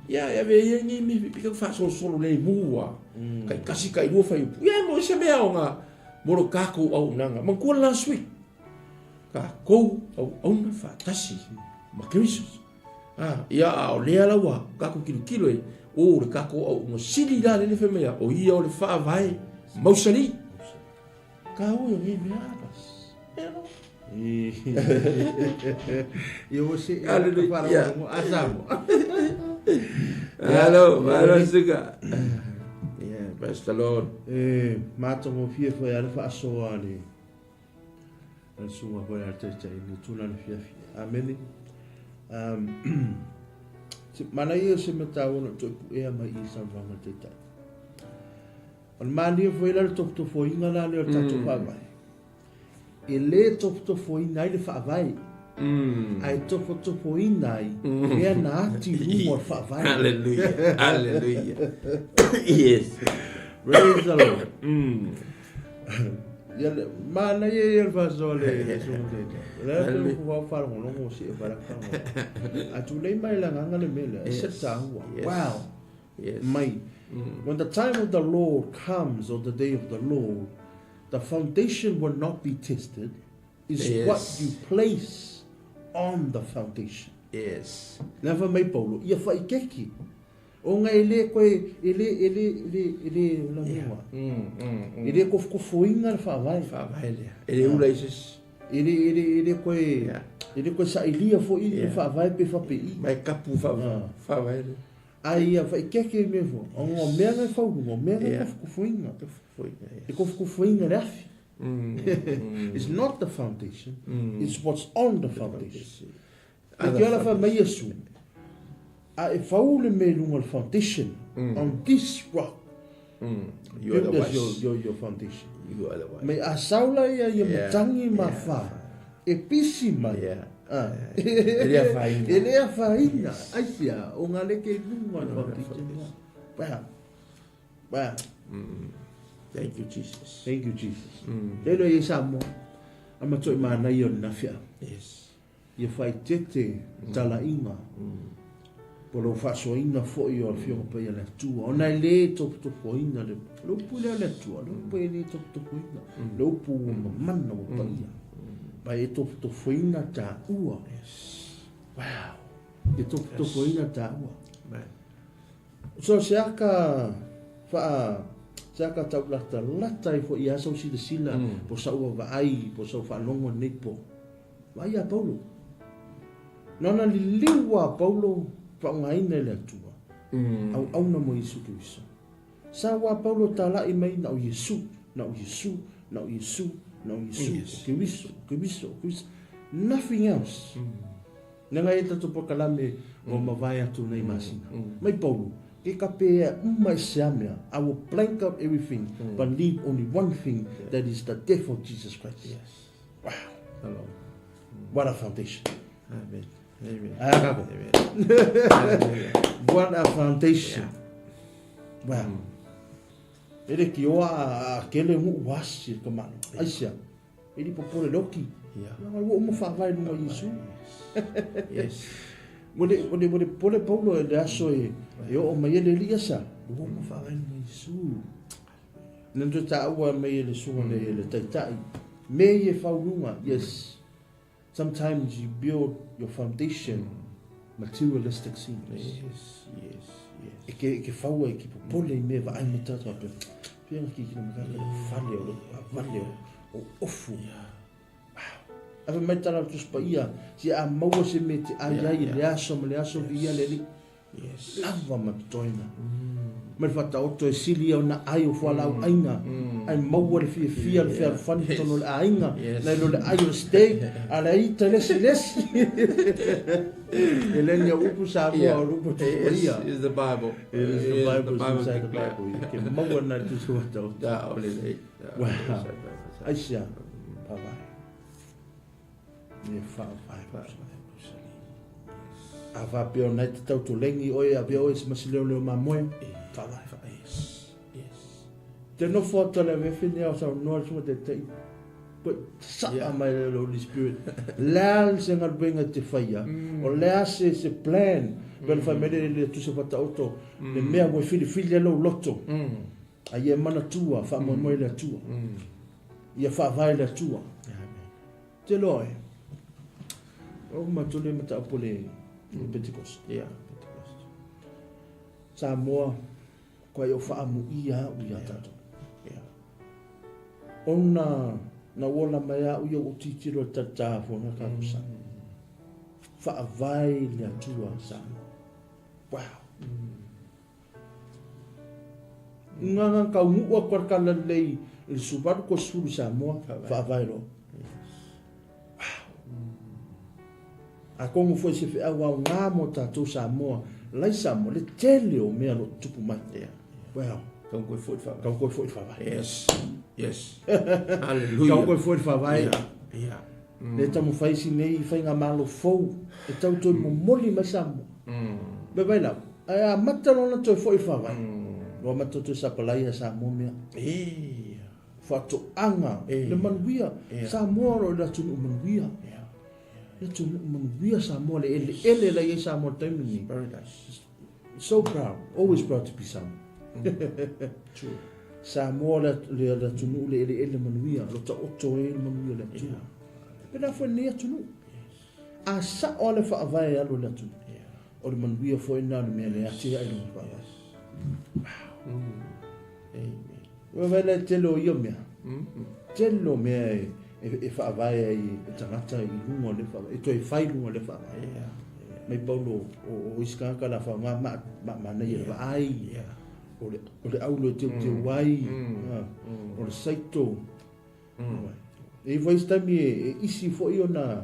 ya ve ngi mi pi ka fa so le mua kai kasi kai lu fa ya mo se me nga mo lo ka ko au nanga man ko la sui ka ko au na fa tasi ma kemiso ya o le ala wa ka ko kilo o le ka ko au mo sili la le fe me ya o ia o le FAAVAE MAUSALI ka o ngi me abas eu sei asamo hello suga yeah praise the Lord Matamua fia foi ala fa so ali Al sunga ko ya te ni tuna le fia. Amen. Mana ia se mata ona to e mai I sa vanga te tai. Al mani foi la to foi inga la le tatu FAAVAE. E le to foi nai le FAAVAE. Ai to foi nai. E na ati rumo FAAVAE. Hallelujah. Hallelujah. Yes. Praise the Lord. Mana ia va zole so le. La to va far no mo si para ka. Atu le mai la nganga le mele. Seta wow. Yes. Mai. When the time of the Lord comes, or the day of the Lord, the foundation will not be tested. It's what you place on the foundation. Yes. Never mai Paulo. Ia fai keki. O nga ele koe ele la mua. Ele kofoinga le FAAVAE. FAAVAE le. Ele ula isis. Ele koe sa ilia fo I le FAAVAE pe fa pe I. Mai kapu FAAVAE le. Ai ia fai keke me fo. O nga mea ngai fau o mea ngai kofoinga. E kofoinga le afi. It's not the foundation. It's what's on the foundation. E ke ala fa mai Yesu. A fau le me lunga le foundation on this rock. You are the wise. Your foundation. You are the wise. Me a saula ia matangi ma fa. E pisi mai. Ele a faina. Ele a faina. Aia, o nga le ke lunga le foundation. Wow. Thank you, Jesus. Thank you, Jesus. Lelo ia samo. Ama toi mana ia na fia. Yes. Ia fai tete tala inga. Polo fasoina fo I o fio pa ia le tua. Ona le top poina le. Lo pule le tua, lo pule le top poina. Lo pu mana o pa ia. Pa e top poina ta ua. Wow. E top poina ta ua. So siaka Saka tau lata I fo ia so si de sila po sa ua vai po sa fa longo nepo. Vai a Paulo. Nona liwa Paulo fa ngaina le tua. Au na mo Yesu Kristo. Sa wa Paulo tala I mai na Yesu, na Yesu, na Yesu, na Yesu. Kristo. Nothing else. Nanga e tatu po kalame o mavai atu nei masina. Mai Paulo. I will blank out everything, but leave only one thing, that is the death of Jesus Christ. Yes. Wow. Hello. What a foundation. Amen. Amen. Amen. What a foundation. Yeah. Wow. Ele ki oa kele mu wasi ka mano. Aisia. Ele popole loki. Yeah. Wo mo FAAVAE no Yesu. Yes. Wole pole Paulo le aso e o mai ele liasa. Wo mo FAAVAE no Yesu. Nando ta ua mai ele sunga le taitai. Me ye faunga. Yes. Sometimes you build your foundation materialistic things. Yes. Ke faua ki popole me va ai mutata pe. Pia ki na makaka vale o ofu. Ave mai tala tu spaia si a maua se me te ai le aso via le li. Yes. Lava matoina. Mai fata auto e sili ona ai o fala ainga. Ai maua le fia le fia fani tono le ainga. Na lo le ai o steak ala i tele siles. Elenia upu sa mo upu spaia. Is the Bible. It is the Bible inside the Bible. Ke maua na tu so ta. Da ole le. Wow. Aisha. FAAVAE. Ne FAAVAE. Ava peo na te tau to lengi oe a peo es masileo leo mamoe. FAAVAE. Yes. Te no foto le vefine au sa no so te te. But sa mai le Holy Spirit. Lal se ngal benga te faia. O le se plan. Ben fa mele le tu se fata auto. Le mea mo fili lo loto. Ai e mana tua fa mo mo le tua. Ia FAAVAE le tua. Te loe. O matule mata pole Pentecost. Yeah, Pentecost. Samoa kwa yo fa mu ia u ya tato. Yeah. Ona na wola maya u yo utitiro tata fo na ka sa. FAAVAE le tua sa. Wow. Nga ka mu kwa kala lei il subar ko suru Samoa FAAVAE lo. A kongo foi se fe au ngā mo tātou Samoa, lai Samoa, le tele o mea lo tupu mai. Well, Kau koe foi fa. kau koe foi whawai. Yes. Yes. Hallelujah. Kau koe foi whawai. Yeah. Le tamu whaisi nei, whai ngā malo fou, e tau toi mo moli mai Samoa. Be vai lau, a matalona toi foi whawai. Roa mato toi sapalai a Samoa mea. Whato anga, le manuia, Samoa ro la tunu manuia. Le tunu manuia Samoa, le ele la ye Samoa taimini. Very nice. So proud, always proud to be Samoa. True. Samoa le tunu le ele manuia, lo ta oto e manuia le tunu. Pena foi nea tunu. A sa o le FAAVAE alo le tunu. O le manuia foi na le mea le ati ai lo FAAVAE. Wow. Amen. Wa le telo yo mea. Telo mea e FAAVAE ai tangata i lungo le FAAVAE. E toi fai lungo le FAAVAE. Mai paulo o iskaka la fa ma nei le ai. O le aulo te wai. O le saito. E vai stami e isi fo i ona.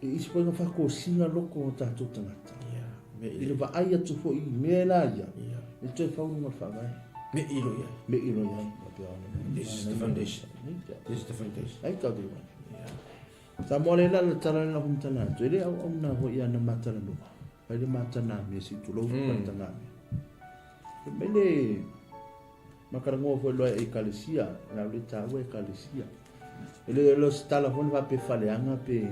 E isi fo i fa ko singa loko ta tu tangata. I le va ai atu fo i me la ia. E toi fa una FAAVAE. Me ilo ya. Me ilo ya. This is the foundation. This is the foundation. Ai ka dei. Sa mole la tala na huntana. Ele au na ho ia na matala no. Ai le matana me si tu lo matana. Mele makarango fo lo e kalesia, na le tawe kalesia. Ele lo stala hon va pe faleanga pe.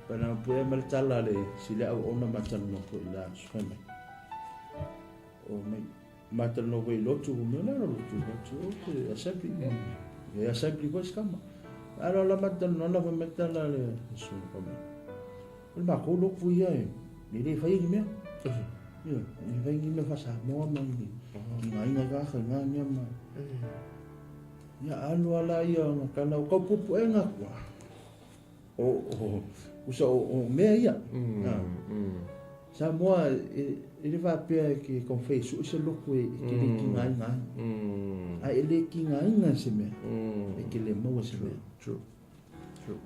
Para poder mal tala le si le au ona matana no ko la sweme. O me matana no ko lo tu me na lo tu. O sempre. E sempre ko skama. Alors la matana no la va mettre la le so comme. Il m'a ko lo pu ia. Il est failli me. Ia, i vengi me fa Samoa mai ni. Ki ngai nga ka nga nya ma. Ia alu ala ia nga kana o pupu e nga kwa. Usa o mea ia. Samoa ele va pe que confesso o se loko e que le ki ngai nga. A ele ki ngai nga se me. E que le mo se me. True.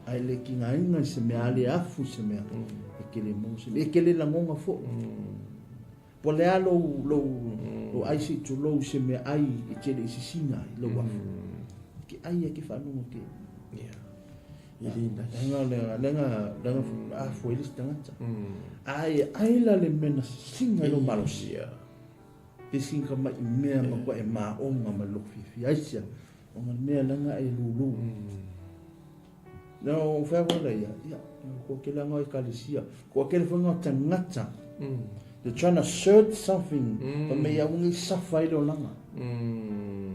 A ele ki ngai nga se me ale afu se me. E que le mo se me. E que le langonga fo. Po le lo ai si tu lo se me ai e tele si singa lo wa ki ai e ki fa no ke lenga a foi lis tangata ai la le mena singa lo malosia e singa mai mea ma ko e ma o ma lo fi ai sia o ma mea langa e lulu no fa wala ya ko ke langa e kalisia ko ke le fonga tangata. They're trying to search something, but may only suffer it langa.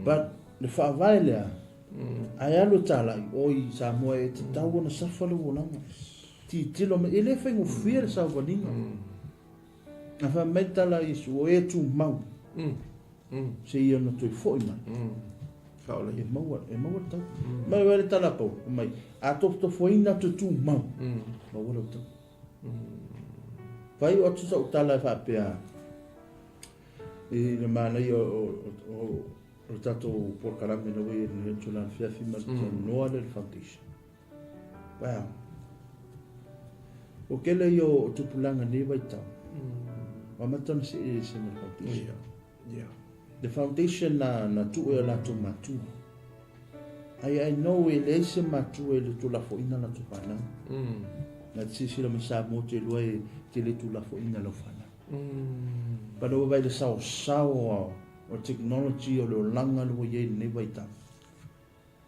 But the FAAVAE lea, ai alo tala oi Samoa e te tau ona suffer lo langa. Ti tilo me ele fengo fear sa vaninga. Na fa metala isu o e tu mau. Se ia no toi foi mai. Kaole e mau tau. Mai wale tala po mai. A to foi na tu mau. Mau wale tau. Vai o tu sa utala fa pea. E le mana o tato por carame no we ni tulan fia fima no ale foundation. Wow. O kele yo tu pulanga ni vai tau. Wa maton se na foundation. Yeah. The foundation na tu e la tu matu. I know e le se matu e le tu la fo ina la tu pana. Na tsi la misa mo te loe te le tu la fo ina lo fana. But o vai le sao o technology o lo langa lo ye ne vai ta.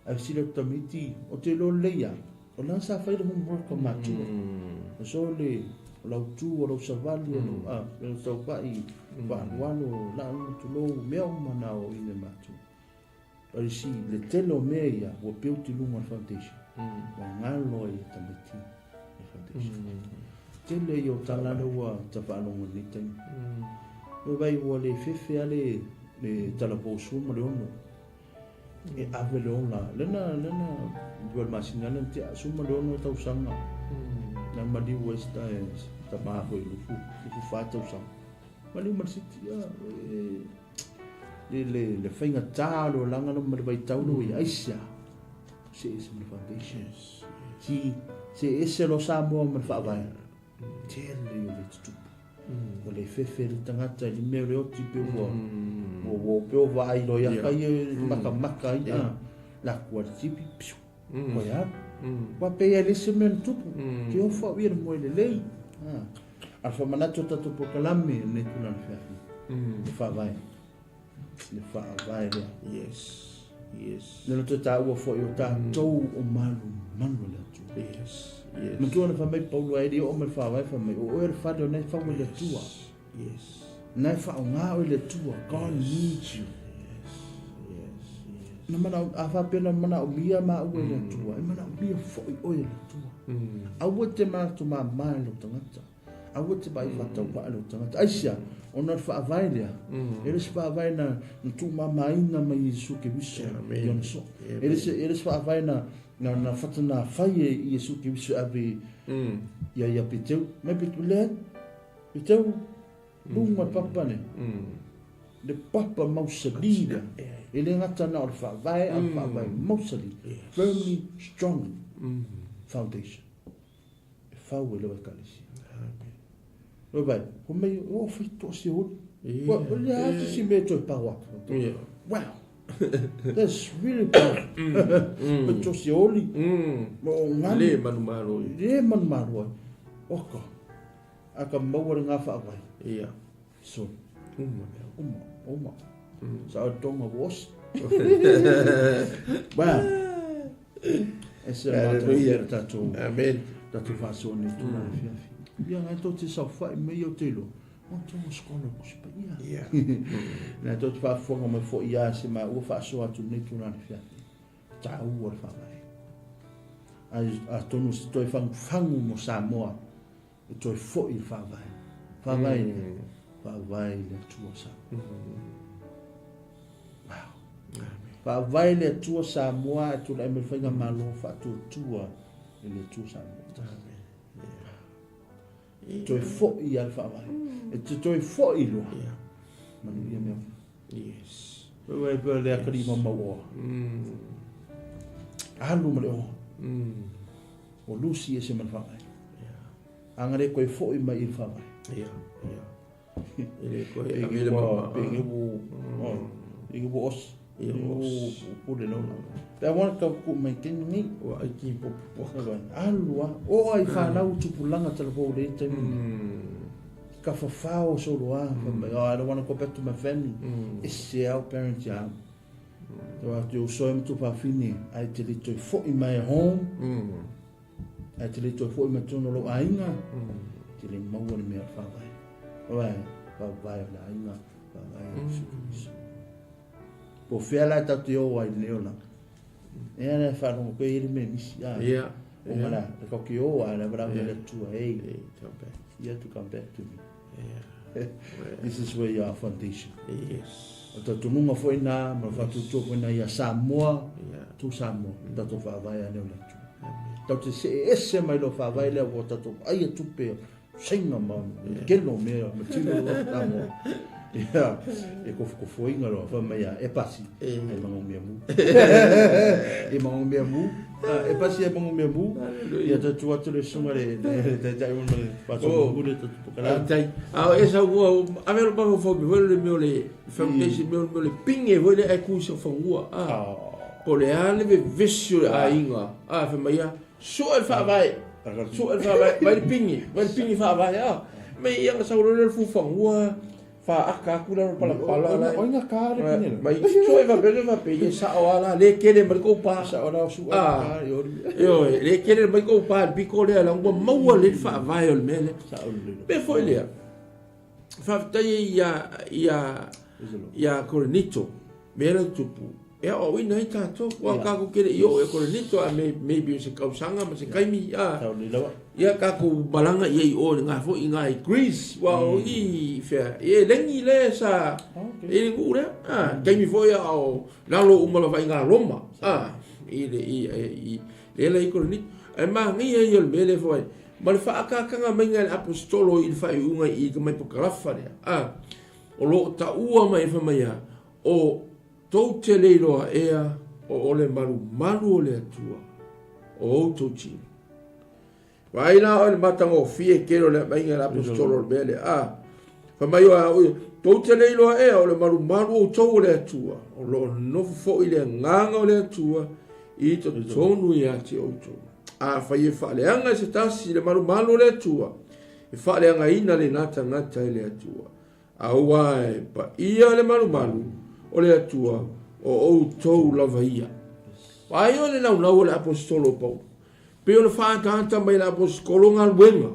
Ai si le tamiti o te lo leia. O la sa fai le mo ko matu. So le la tu o lo savali o lo so vai ba walo la tu lo meo mana o ina matu. Ai si le telo meia o peuti lunga foundation. Wa ngalo e tamiti. Tele yo talalo wa tafalongo ni teng. No vai o le fefe ale le talaposu mo le ono. E avele ona. Lena dual masina le te asuma le ono tau sanga. Na mali westa e ta ma ho i lufu. Ku fa tau sanga. Mali marsiti le fainga talo langa no mo vai tau no i aisia. Se is the foundation. Si se ese lo Samoa ma FAAVAE tele o le tupu o le fefe le tangata i me reo tipe o peo vai lo ia kai maka ia la kua tipi piu o ia wa pe ia le semen tupu ke o fa wir mo le lei alfa manato tatu po kalame ne kuna fiafi le FAAVAE yes le to ta o fo yo ta tou o malu le tu yes Mtu ana famai Paulo ai o me FAAVAE famai o er fado nei fa le tua nei fa nga o le tua God needs you na mana afa pena mana o mia ma o le tua e mana o mia fo o le tua a wote ma to ma mai lo tangata a wote ba i fata wa lo tangata aisia ona FAAVAE le eres FAAVAE na tu ma mai na mai su ke biso eres FAAVAE na fatana fai e Yesu ki wisu ave ya piteu me pitule piteu lunga papa ne le papa MAUSALI ele ngata na FAAVAE MAUSALI firmly strong foundation fau le kalisi vai como o feito se o olha se me to pawa wow that's really powerful. But Josioli, le manumaro, oka, aka mawar nga FAAVAE. So, uma. Sa tonga was. Ba. Esse é tatu. Amen. Tatu faço ni tu na fiafi. Ia nga to te sa fa me yo telo. Onto skole kuspa ia. Na tot fa fonga me fo ia se ma u fa so atu ne tu na fia. Ta u or FAAVAE. A tonu se toi fangu mo Samoa. E toi fo i FAAVAE le tua sa. Wow. FAAVAE le tua Samoa tu la me fanga malo fa tu tua le tua Samoa. Toi fo i FAAVAE. E toi fo i lo. Manu ia mea. Yes. Wewe pe le akari ma maua. Alu ma le o. O lusi e se man FAAVAE. Angare koe fo i mai FAAVAE. Ele koe Pege wa pege os. Pule no. Pe wana ka ku mai kengi o ai ki po. Alu o ai fa na u tupulanga tala po le te. Ka fafao so loa. I don't want to go back to my family. It's our parents ya. Eu sou muito para fini. Ai te li toi fo i my home. Ai te li toi fo i my tono lo ainga. Te li mau ni me FAAVAE. Oi, FAAVAE la ainga. FAAVAE. Po fela ta te o ai leola. E ana fa no ko iri me misi. Yeah. O mala, ko ki o ana bra me le tu hey. You have to come back to me. This is where your foundation. Yes. Ta tununga foi na, ma fa tu foi na ia Samoa. Tu Samoa, ta to FAAVAE ne le tu. Ta te se ese mai lo FAAVAE le o ta to ai tu pe singa ma. Kelo me ma tino lo Samoa. Ya, e ko foi ngalo fa mai e pasi. E mango me mu. E mango me mu. E pasi e mango me mu. Ya ta tu atu le sumare de dai un pa so ngule to pokala. Tai. Esa o a ver ba fo me vole me le foundation me le pinge vole e ku so fo po le ale ve visio a inga. Fa mai so e FAAVAE. So e FAAVAE mai pinge FAAVAE. Me ia sa le fu fo fa aka kula pala Oinga ka re pine. Mai so e va pe sa wala le kele mar ko pa sa ora su ka yo le kele mar ko pa pi ko le la ngo mau le FAAVAE o mele sa o le. pe foi le fa tai ya Korinito mera tupu e o ina i tato wa ka ko kele yo e Korinito a maybe se kausanga ma se kaimi sa o le lawa. Ia ka ko balanga ye o nga fo inga i Greece wa o I fe e lengi le sa e ngure kai mi fo ya o Laulu umala va inga Roma le i Korinito e ma ngi e yo mele fo ma le fa ka nga menga apostolo I fa unga I ka mai pokalafa le o lo ta ua mai fa mai o to te le loa ea o le maru o le atua o to chi Wai na o le matango fie kero le mainga la apostolo bele fa mai o to te nei lo o le maru o to le atua o lo no fo ile nganga o le atua I to tonu ia te o to fa ye fa le anga se tasi le maru le atua e fa le anga ina le nata ngata le atua wai pa ia le maru o le atua o to lava ia wai o le lau le apostolo Paulo pe o le whaatata mai la apostolo ngaluenga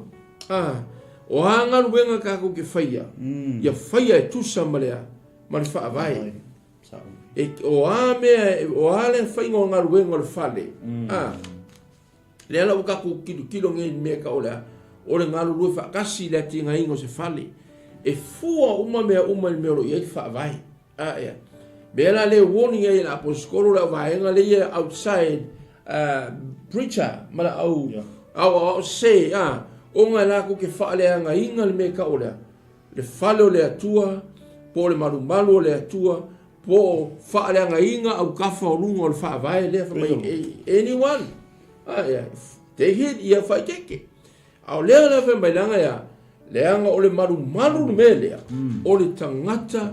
o hanga luenga kako ke whaia ia whaia e tusa malea ma le FAAVAE o ale whainga o ngaluenga o le whale le ala o kako kilo nge mea ka o le ngalu lue whaakasi le tinga ingo se whale e fua uma mea mea lo iei FAAVAE Bela le warning e la apostolo la vaenga le outside preacher mala au say onga la ko ke fale anga inga le me ka ola le fale le atua po le malu le atua po fale anga inga au kafa o lungo le FAAVAE le fa anyone te hit ia fa keke au le la fa mai langa le anga o le malu me le o le tangata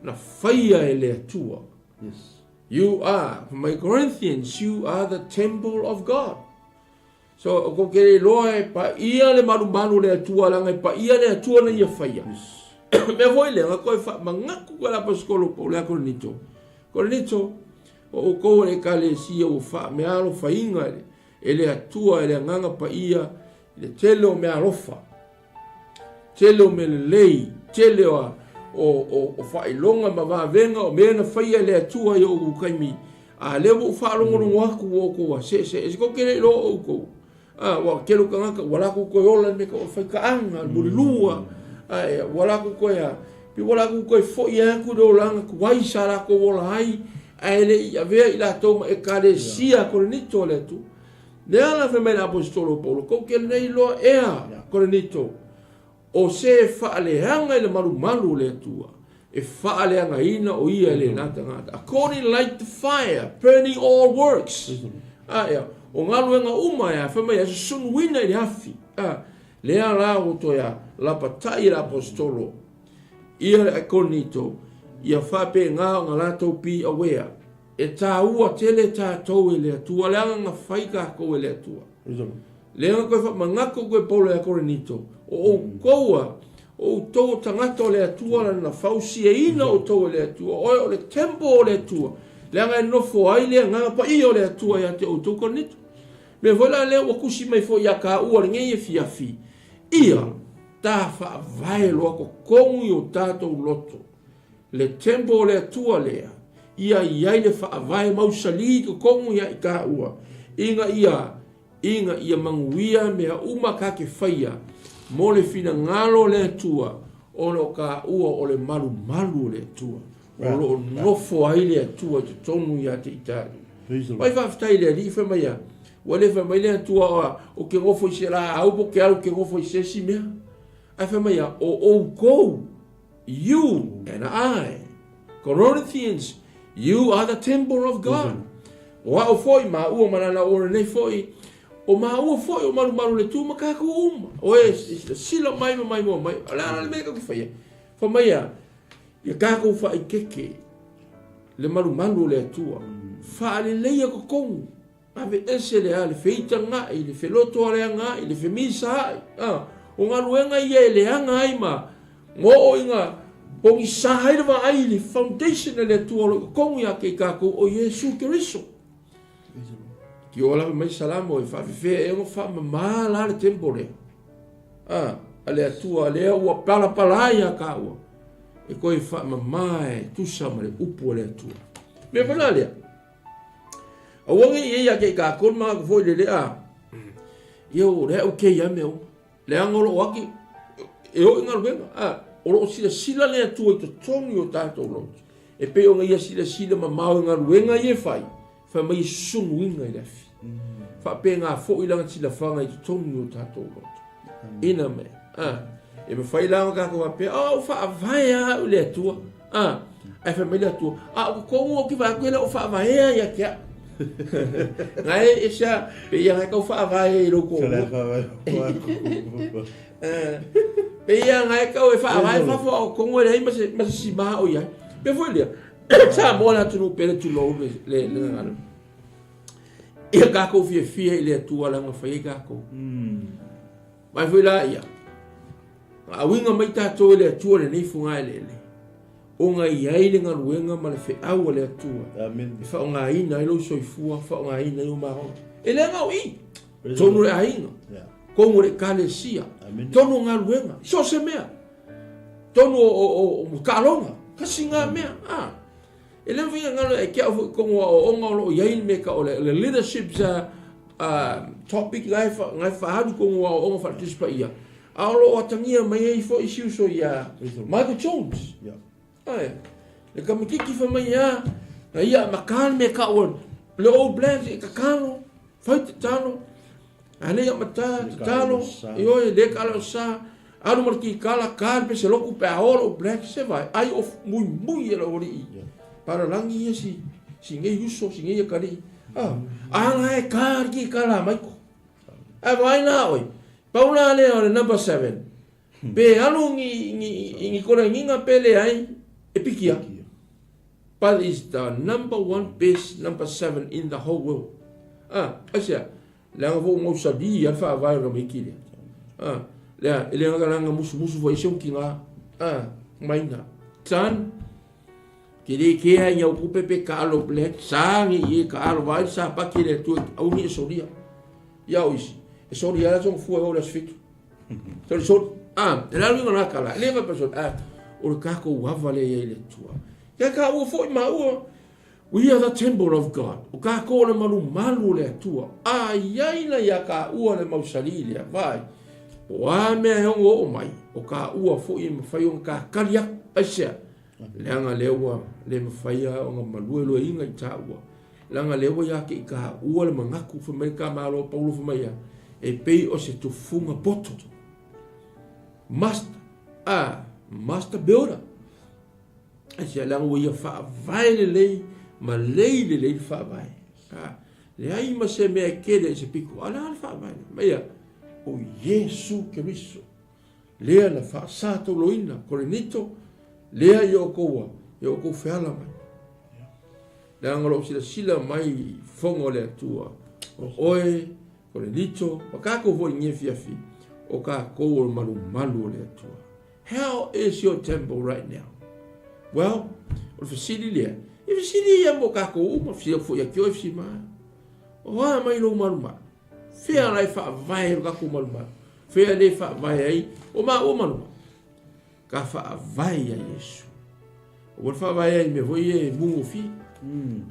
na fire ele atua. Yes. You are, for my Corinthians, you are the temple of God. So, ko ke loe pa ia le malu le atua langa pa ia le atua na ia fire. Me voi le ko fa mangaku ko la apostolo po le Korinito. Korinito o ko le kalesia o fa me alo fainga ele atua ele nganga pa ia le telo me alofa. Telo me lei, telo o whailonga ma venga o mena whaia le atua i o kaimi le mo whaalongo aku o koa se ko kere lo o ko wa kelo kangaka wala ko ko ola me ko whaikaanga mulilua wala ko ko ya pi wala ko ko fo ia ku do langa ku wai sara ko wala ai ele ia ve ila toma e kare sia Korinito le tu le ala fe me apostolo Paulo ko kele nei lo Korinito o se faaleanga I le malu le atua e faaleanga ina o ia le nata ngata according like the fire burning all works o ngaluenga uma fa mai se sunuina I hafi le ala o to la patai la apostolo ia le Korinito ia fa pe nga ngalato pi awea e taua tele tatou le atua le anga faika ko le atua le anga ko fa mangako ko Paulo e Korinito o koa o to tangata le atua na fausi e ina o to le atua o le tempo le atua le anga no fo ai le anga pa I o le atua ia te o to Korinito me vola le o kusi mai fo ia ka ua nge fiafi ia ta FAAVAE lo ko kongu I o tato loto le tempo le atua le ia le FAAVAE MAUSALI ko kongu ia I ka ua inga ia manguia mea uma ka ke faia mo le fina ngalo le atua o lo ka ua o le malu le atua o lo nofo ai le atua te tonu ia te itari vai whaftai le ali fa mai wale fa mai le atua o ke ngofo I se la au po ke alu ke ngofo I se si mea ai fa mai o go you and I Corinthians you are the temple of God o foi ma ua manana o nei foi o maua foi o malu le tu makako uma o silo mai ala le meka ku fai fa mai ia kako fa keke le malu le tua fa le leia ko kon ave ese le ale feita nga ile feloto ale nga ile femisa o ngaluenga ia le anga ai ma mo o inga o isa ile va ai le foundation le tua ko ia ke kako o Yesu Kristo ki ola mai salamo e fa fe e mo fa ma la le tempo le ale atua le o pala ia ka o e ko e fa mai tu samale upo le atua me vela le o wongi ia ke ka kon ma ko foi le yo le o ke ya me o le angolo waki e o ngal venga o lo sila le atua to tongi o tato lo e pe o ia sila ma ngal venga ye fai fa mai sunuinga I lafi fa penga fo ilanga tila fanga I tonu o tatou loto ina me e me fai langa ka ko pe o FAAVAE o le atua ai fa me le atua o kongo ki va ko le o FAAVAE ia ke ngai esa pe ia ngai kau FAAVAE lo ko pe ia ngai kau FAAVAE fa fo ko ngoi ma si ma o ia pe foi le sa mo la tu pe tu lo le ngalo ia ka ko fie le tu ala nga fai ka ko mai foi la ia a winga mai ta to le tu le nei funga le o nga iai le ngaluenga ma le fe au le atua amen fa nga ina lo soifua fa nga ina o ma ele nga ui tonu le ainga ko mo le kalesia tonu ngaluenga so se mea tonu o kalonga kasinga mea ele vinga ngalo e kia ko o nga lo iai me ka o le leadership topic life ngai fa hadu ko o nga participate ia alo atangia mai ai fo issue so ia Michael Jones le kamikiki fa mai ia makan me ka on le All Blacks ka kalo fai tano ale ia mata tano io le kala sa alu marki kala karpe se loku pe All Blacks se vai ai of muy era ori para langi ia si ngai uso si ngai kari anga e karki kala mai ko vai na oi paula le o number 7 pe alu ngi kora nginga pele ai epikia but is the number 1 best number 7 in the whole world asia la vo MAUSALI ya FAAVAE no mikile la ele nga musu vo iso kinga maina tan kiri kia ya ku pepe kalo black sangi ye kalo vai sa pa kile tu au ni soria ya oisi soria la son fu o las fit so la lu na kala le va person o ka ko wavale ye le tua ya ka o fo ma o we are the temple of God o ka ko le malu le tua ai na ya ka o le MAUSALI le vai o me o mai o ka o fo i me fai on ka kalia asia le anga lewa le me fai o nga malu lo inga ta o langa lewa ya ke ka o le mangaku fo me ka malo paulo fo mai e pei o se tu funga poto master builder asia lang wo ia FAAVAE le ma le FAAVAE le ai ma se me kede se pico ala FAAVAE mai o Yesu Cristo le na fa sato loina Korinito le yo ko fela mai lang lo sila mai fongo le tua oi Korinito ka ko vo ngi fiafi o ka ko malu le tua. How is your temple right now? Well, o fasili le. E fasili ya mo ka ko uma fia fo ya kyo fi ma. O wa mai lo maluma. Fia lai FAAVAE ka ko maluma. Fia le FAAVAE ai o maluma. Ka FAAVAE ya Yesu. O FAAVAE ai me voye mungo fi.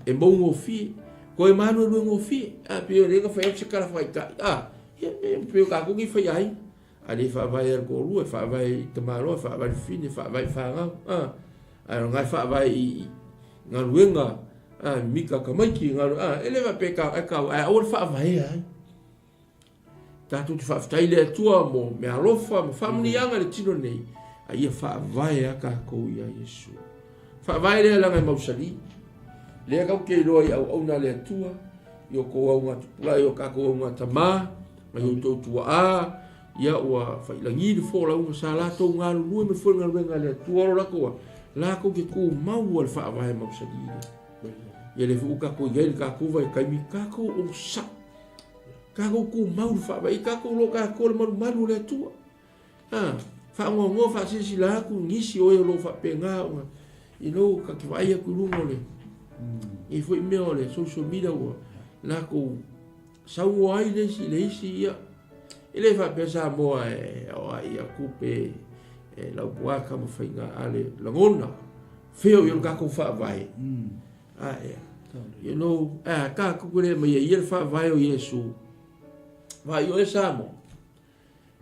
E mungo fi. Ko e manu lungo fi. A pio le ka fa e kala fa ka. Pio ka ko ngi fa ai. Ali FAAVAE ko lu FAAVAE tamalo FAAVAE fini FAAVAE fanga ngai FAAVAE ngaluenga mika kamaiki ngalu ele va peka ka o FAAVAE ai tatu tu fa ile tua mo me alofa mo family yanga le tino nei ai FAAVAE ka ko ya Yesu FAAVAE le la MAUSALI le ka ke lo ai au na le tua yo ko au nga yo ka ko nga tama ma yo to tua ia ua failangi de fo la uma sala to ngalu lu me fo ngalu ngale tuoro la ko ke ku mau al FAAVAE MAUSALI ia le fu ka ko gel ka ko vai kai mi ka ko o sa ka ko ku mau FAAVAE ka ko lo ka ko malu le tua fa ngo fa si la ku ngisi o lo fa penga i no ka ki vai ku lu le i foi me ole social media la ko sa ai le si ia ele va pensar mo o ia kupe la buaka mo fainga ale la ngona feo yo ka ko FAAVAE you know ka ko le me ia FAAVAE o Yesu va yo esa mo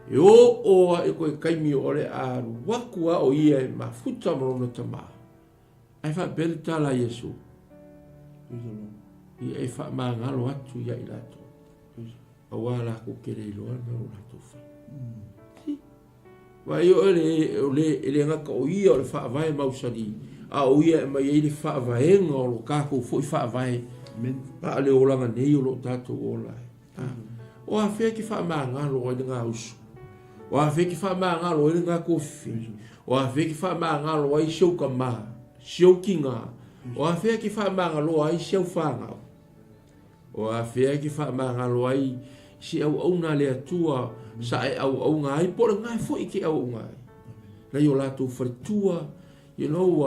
yo o e ko kai mi ole a wakua o ia ma futa mo no tama ai fa belta la Yesu i fa ma ngalo atu ya ilato awala ko kere lo no la tofa wa yo ele nga ko ia o FAAVAE MAUSALI a o ia ma ia FAAVAE ngolo ka ko foi FAAVAE Pa le olanga nei o lo tātou ola. O a whea ki wha maangalo o ngā usu. O a whea ki wha maangalo o ngā kofi. O a whea ki wha maangalo o i siauka maa. Siaukinga. O a whea ki wha maangalo o i siau whangau. O a whea ki wha maangalo o i si au auna le atua sa e au aunga ai pora ngai fo i ki au aunga ai. Nei o lātou wharitua, you know,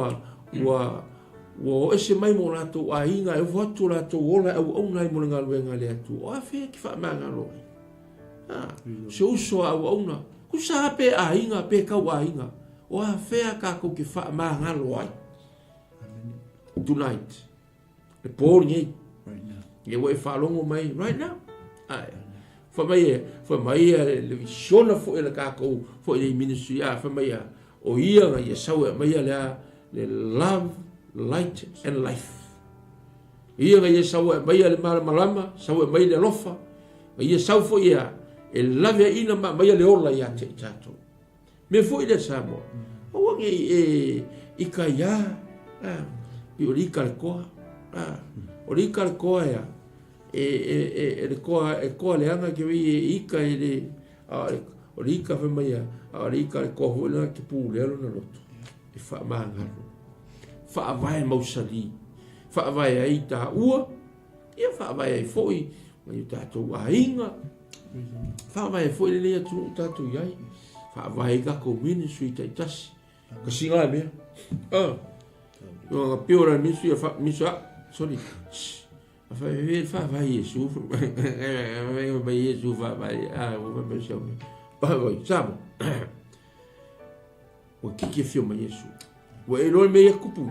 o ese mai mo lātou a inga e whatu lātou ola au aunga i mo ngā luenga le atua. O a whea ki wha maangalo ai. Se uso au auna, ku sa pe a inga, pe kau a inga. O a whea kako ki wha maangalo ai. Tonight. Le pōri ei. Ye wai whalongo mai right now. Fa mai le visiona fo ele kako fo ele ministry fa mai o ia nga ye sau mai le love, light and life. Ia nga ye sau mai le malama, sau mai le lofa. Ia sau fo ia e lave ina mai le ola ia te tato. Me fo ile samo. O nge ikaya i orika le koa. Orika le koa ia e koa le anga ke vi ika e le o rika fe mai a rika le koa hula ki pū lelo na loto e wha maangaro FAAVAE MAUSALI FAAVAE ai tā ua ia FAAVAE ai foi mai o tātou a inga FAAVAE foi le lea tū tātou iai FAAVAE kako ministry taitasi ka singa mea ngā piora ministry sorry FAAVAE Yesu FAAVAE Yesu FAAVAE o vai ser o sabe o que filma Yesu o herói meia cupu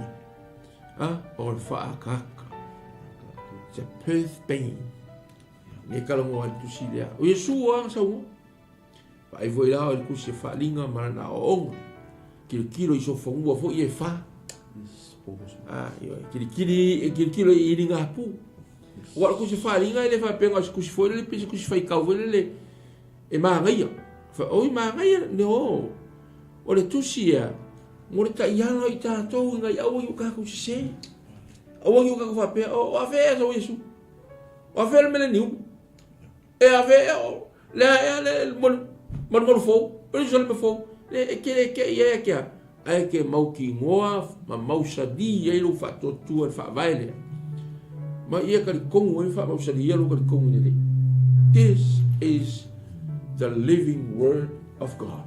o faakaka it's a birth pain ne kalongo al tusilia o Yesu o sa o vai voi lá ele cusi falinga marana o kilo iso fongo fo ie fa kilo iringa pu o ku se faringa ele fa penga ku se foi ele pese ku se fai kau ele e mangaia fa oi mangaia no o le tusia mo le tai ala i tātou ngai au i ka ku se au i ka ku fa pe o a fe so Yesu o a fe le niu e a fe le mo fo pe so le fo le ke ia ke ai ke mau ki ngoa ma MAUSALI e lo fa to tu fa vai ma ia ka kongu e fa MAUSALI ia lo ka kongu ni. This is the living word of God.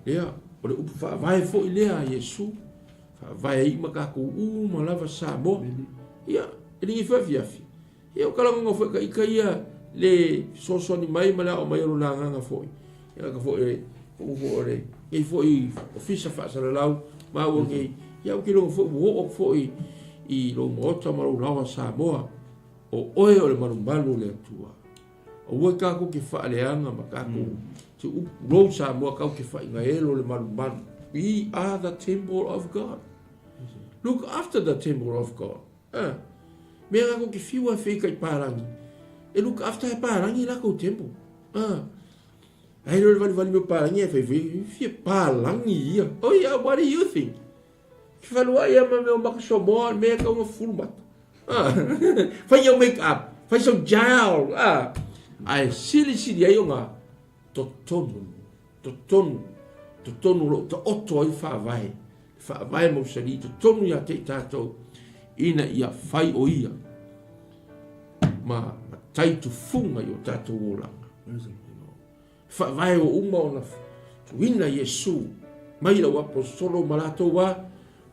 Yeah, o le upu fa vai fo ilea Yesu fa vai i maka ko u ma lava sa mo. Ia, e ni fa fiafi. Ia o kala ngo fo ka ia le so ni mai mala o mai ro la nga fo. Ia ka fo e fo re. E fo i ofisa fa sa lau ma o ngi ia o ki lo fo i lo ngota maru lawa sa moa o oe o le marumbalu le atua o ue kako ki wha aleanga ma kako te upo sa moa kau ki wha inga elo le marumbalu. We are the temple of God. Look after the temple of God. Mea kako ki whiua whika i pārangi e look after e pārangi lako temple. Ai lo le vali meu pārangi e whai pārangi ia. Oh yeah, what do you think? Falua ia ma meu makasomo me ka uma fulmat fai eu make up fai so jail ai sili ai nga totonu lo to otto i FAAVAE MAUSALI totonu ia te tato ina ia fai o ia ma tai tu funga yo tato ola FAAVAE o uma ona tuina Yesu mai la apostolo malato wa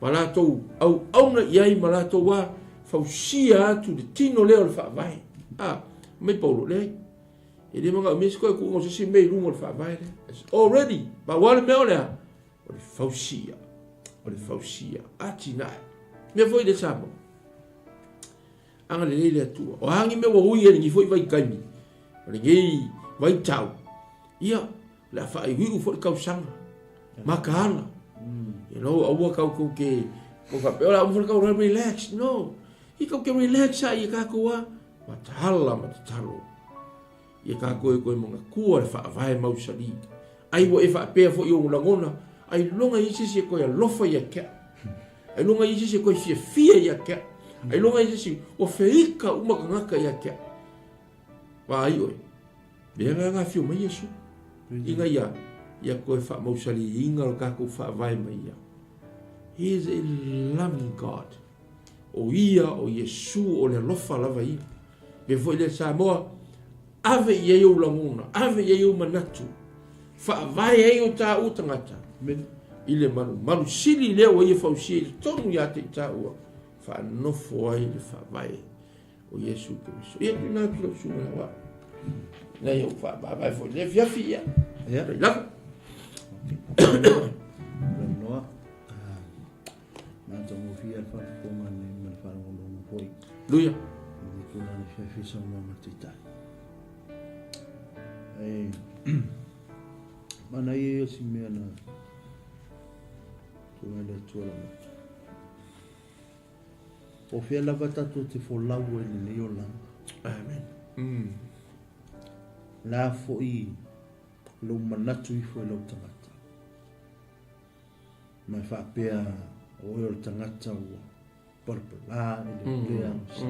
malato au auna iai malato wa fausia atu de tino leo le FAAVAE mai paulo le e le manga mesko ku ngo se mai lungo le FAAVAE it's already ba wale me ole o le fausia atina me foi de sabo anga le atu o hangi me wo ui ni foi vai kani o le gei vai tau ia la fa i hu fo ka usanga makala. You know, awa kau ke ko fa pe ora mo ka relax no i kau ke relax ai ka ko wa matalo i ka ko mo ku ora FAAVAE MAUSALI ai wo e fa pe fo yo ngona ai longa i se ko ya lofa ya ka ai longa i se ko fia ya ka Ai longa i si o feika uma ngaka ia kia. Wa ai oi. Bea nga fio mai Yesu. Inga ia koe wha mausali inga o kako FAAVAE mai ia. He is a loving God. O ia o Yesu o le lofa lava ia. Be foi le Samoa ave ia eu lamuna, ave ia eu manatu. FAAVAE ai o tā utangata. Ile malu sili leo ia fausi tonu ia te tāua. Whanofo ai le FAAVAE o Yesu Kristo. Ia tu nā kilo sunga wa. Nei o FAAVAE foi le fiafi ia. Ia. Lava. Noa. Matamua fia le whakakonga ni malwhanongo foi. Luia. Ni kuna le fiafi sa una matitai. Mana ia si mea na tuna le tuala mata. O fia lava tatu te folau e ni o langa. Amen. La fo i lo manatu i fo lo tangata. Mai whapea o e o tangata ua parpala e le lea msa.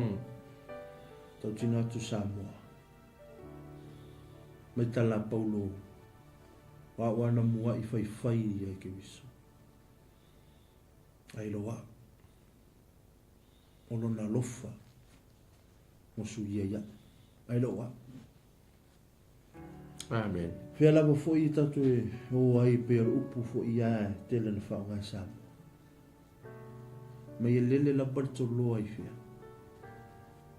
Tau tina atu Samoa. Mai tala Paulo wana mua i fai i ke wiso. Ai loa. Ono na lofa. Mosu ia. Ai loa. Amen. Fea lava fo i tatu e o ai pera upu fo i a tele na whaonga Samoa. Mai e lele la barto loa i fea.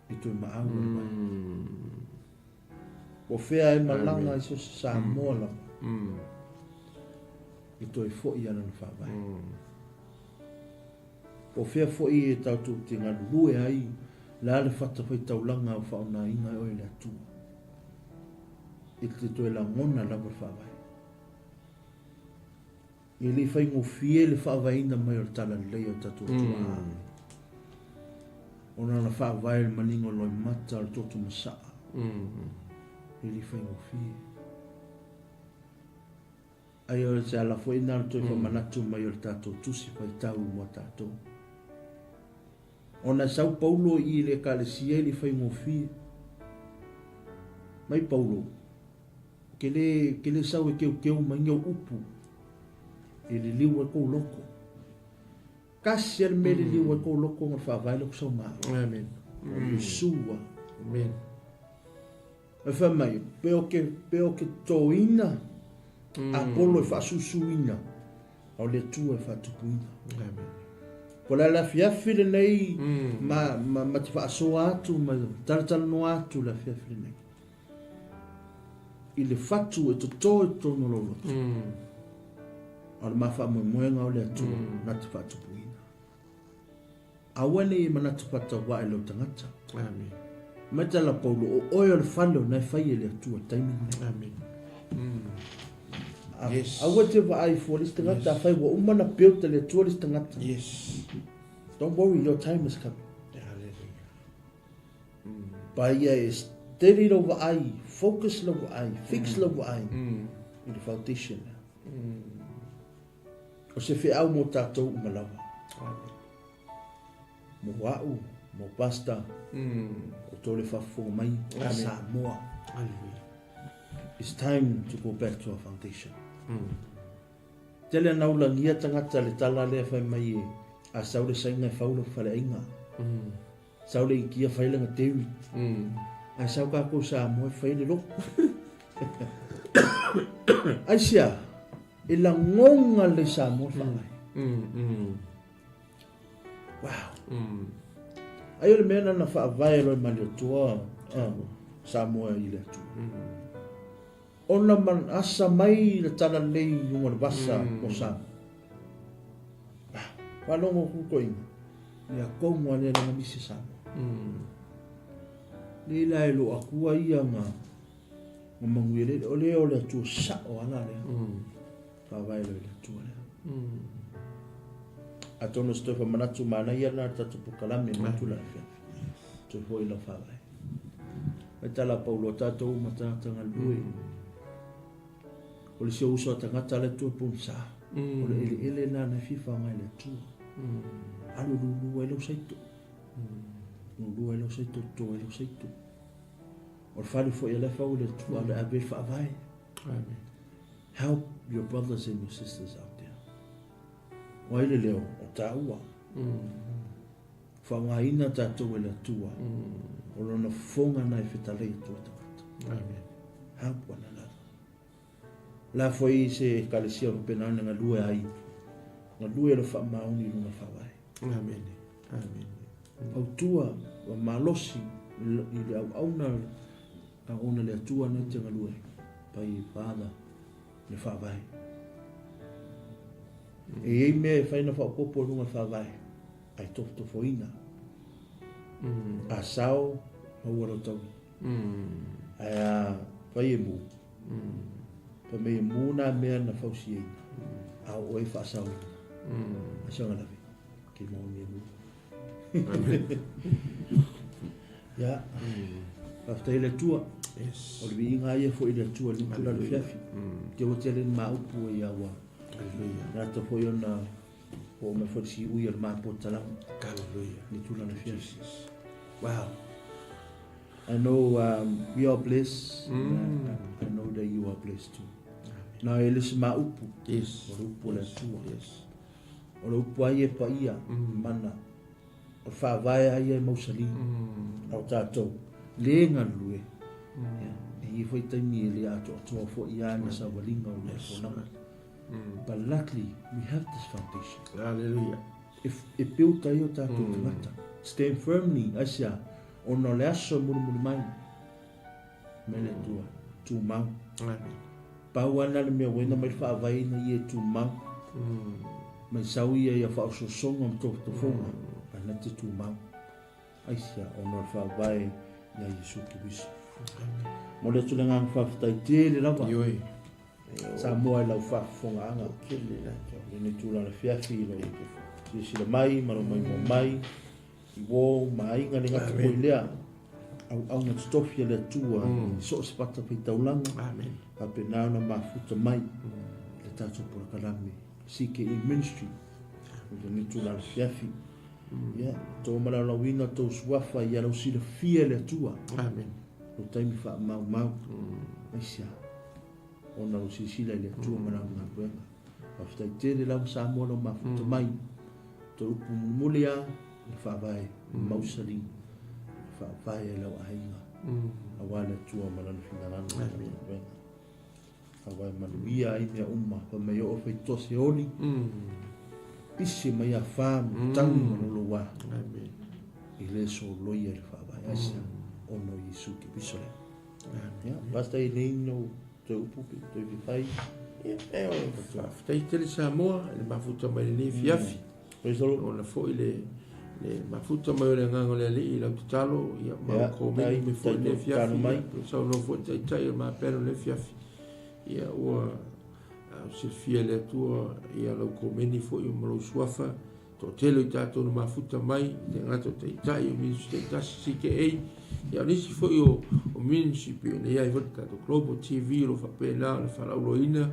I tui maaura mai. O fea e malanga i so Samoa la. I tui fo i ana na FAAVAE. O fea fo i e tautu te ngā lue ai la le whata whai taulanga o whaona inga o e le atua. I te toi la ngona la FAAVAE. I li whai ngofie le FAAVAE ina mai o tala lei o tatu tua. Ona na FAAVAE le maningo loi mata o totu masaa. I li whai ngofie. Ai o se ala fo ina o toi whamanatu mai o tato tusi whai tau mo tato. Ona sau Paulo i le kalesia i li whai ngofie. Mai Paulo. Ke le sau e keu mai ngau upu. I li liu e kou loko. Kasi al me li liu e kou loko ngā FAAVAE loko sau maa. Amen. Yesua. Amen. E whamai, peo ke toina. Apolo e whaasusuina. Au le tua e whatupuina. Amen. Po la fiafi le nei, ma te whaasoa atu, ma taratala no atu la fiafi le nei. I le fatu e to tono lolo. Ala ma wha moenga o le atu, na te whatupuina. Awane i manatu pata wa e lo tangata. Amen. Matala Paulo, o oio le whalo na whai e le atu a taimini. Amen. Yes. Awa te wa ai for this tangata, whai wa umana peo le atu this tangata. Yes. Don't worry, your time is coming. Hallelujah. Pai e steady over ai, focus over ai, fix over ai. In the foundation. O se fe au mo tātou umalawa. Mo wau, mo pasta. O tole whafo mai, Samoa. It's time to go back to our foundation. Tele nau langia tangata le tala lea whai mai e a saure sainga e whaula whale inga. Saure i kia whailanga tewi. A sau kako Samoa e whaile loko. Aisia, e la ngonga le Samoa whai. Wow. Ai ole mena na FAAVAE loi mali o tua Samoa i le atua. Ona man asa mai le tala lei yunga le basa o Samoa. Whanongo kukoinga. Ia konga le nga misi Samoa. Le la e lo akua ia nga manguele o le atua sa o ana le. FAAVAE loi le atua le. Atono stofa manatu mana ia na tatu pukalame matula fia. To foi la FAAVAE. Metala Paulo tato matata ngalui. O le se uso tangata le tu punsa. O le ele na na fifa mai le tu. Alu lu ele saito. Lua lo sei to lo sei to. Or fare fo ele fa o le tu ale ave FAAVAE. Amen. Help your brothers and your sisters out there. O ele leo o taua. Fa ngaina tatou ele tua. O lona fonga nai fetalei tua tawata. Amen. Help one another. La foi se kalesia o penana nga lua ai. Nga lua le fa mauni lunga FAAVAE. Amen. Amen. Au tua wa malosi I le auna a ona le atua na te ngalue pai pada le FAAVAE. E ei me faina fa popo lunga FAAVAE ai to foina. A sao o ro tau. Ai a pai mu. Pa me mu na me na fausi. A o e fa sao. A sao na vi. Ke mo ni mu. Ya. After ile tua. Yes. O le vinga ia fo ile tua li kula le fiafi. Te o tele maupu ia wa. Na to fo yona o me fo si uia le mapo tala. Hallelujah. Ni tula le fiafi. Wow. I know we are blessed. I know that you are blessed too. Na ele se maupu. Yes. O upu le tua. Yes. O le upu ai e pa ia mana. O FAAVAE ai e MAUSALI. Au tātou. Lenga lue. E I foi taimi e le ato atoa fo ia na sa walinga o le fonanga. But luckily, we have this foundation. Hallelujah. If e peu tai o tātou kamata. Stand firmly, asia, o no le aso mulu mai. Mele tua, tu mau. Amen. Pau ana le mea wena mai FAAVAE na ie tu mau. Mai sau ia fa so songa mto to fonga. Ana te tu mau. Aisia, o no FAAVAE ya Yesu Kristo. Mo le tula ngang whaftai te le lava. Yoi. Sa moa lau whafonga anga. Kele na te. Ni tula na fiafi lau. Sila mai, maro mai mo mai. I wō, mai ngani ngati koi lea. Au na stofia le tua. So sepata pi taulanga. Amen. A pe nauna mafuta mai. Le tato por kalame. Sike I ministry. Ni tula na fiafi. Ya, tō mara lawina tō suafa I alau sila fia le tua. Amen. O taimi wha mau. Aisia. O na o sisila le tua mara ngā kuenga. Whaftai tere lau sa mono mafuta mai. Tō upu mulea le FAAVAE. MAUSALI. FAAVAE lau ahinga. Awale tua mara le whinarana. FAAVAE manuia ai mea umma. Pa mea o fai tose oli. Isi mai a whāmu tangi manolo wā. Amen. I le so loia le FAAVAE asia. Ono Yesu ki pisole. Ya, basta I nei no te upupi, te vifai. E o whaftai tele sa moa, le mafuta mai le fiafi. Praise the Lord. O na fo le mafuta mai o le ngango le i lau te talo, ia mau kōmeni me fo le fiafi. Sau no fo tai o ma pēno le fiafi. Ia ua se fia le atua, ia lau kōmeni fo i o malau suafa. Tō telo I tātou na mafuta mai, te ngato tai o minsu te tasi sike ei. Ia nisi fo I o minsu pio ne ia I fo tātou Global TV lo whapena, le whalauloina,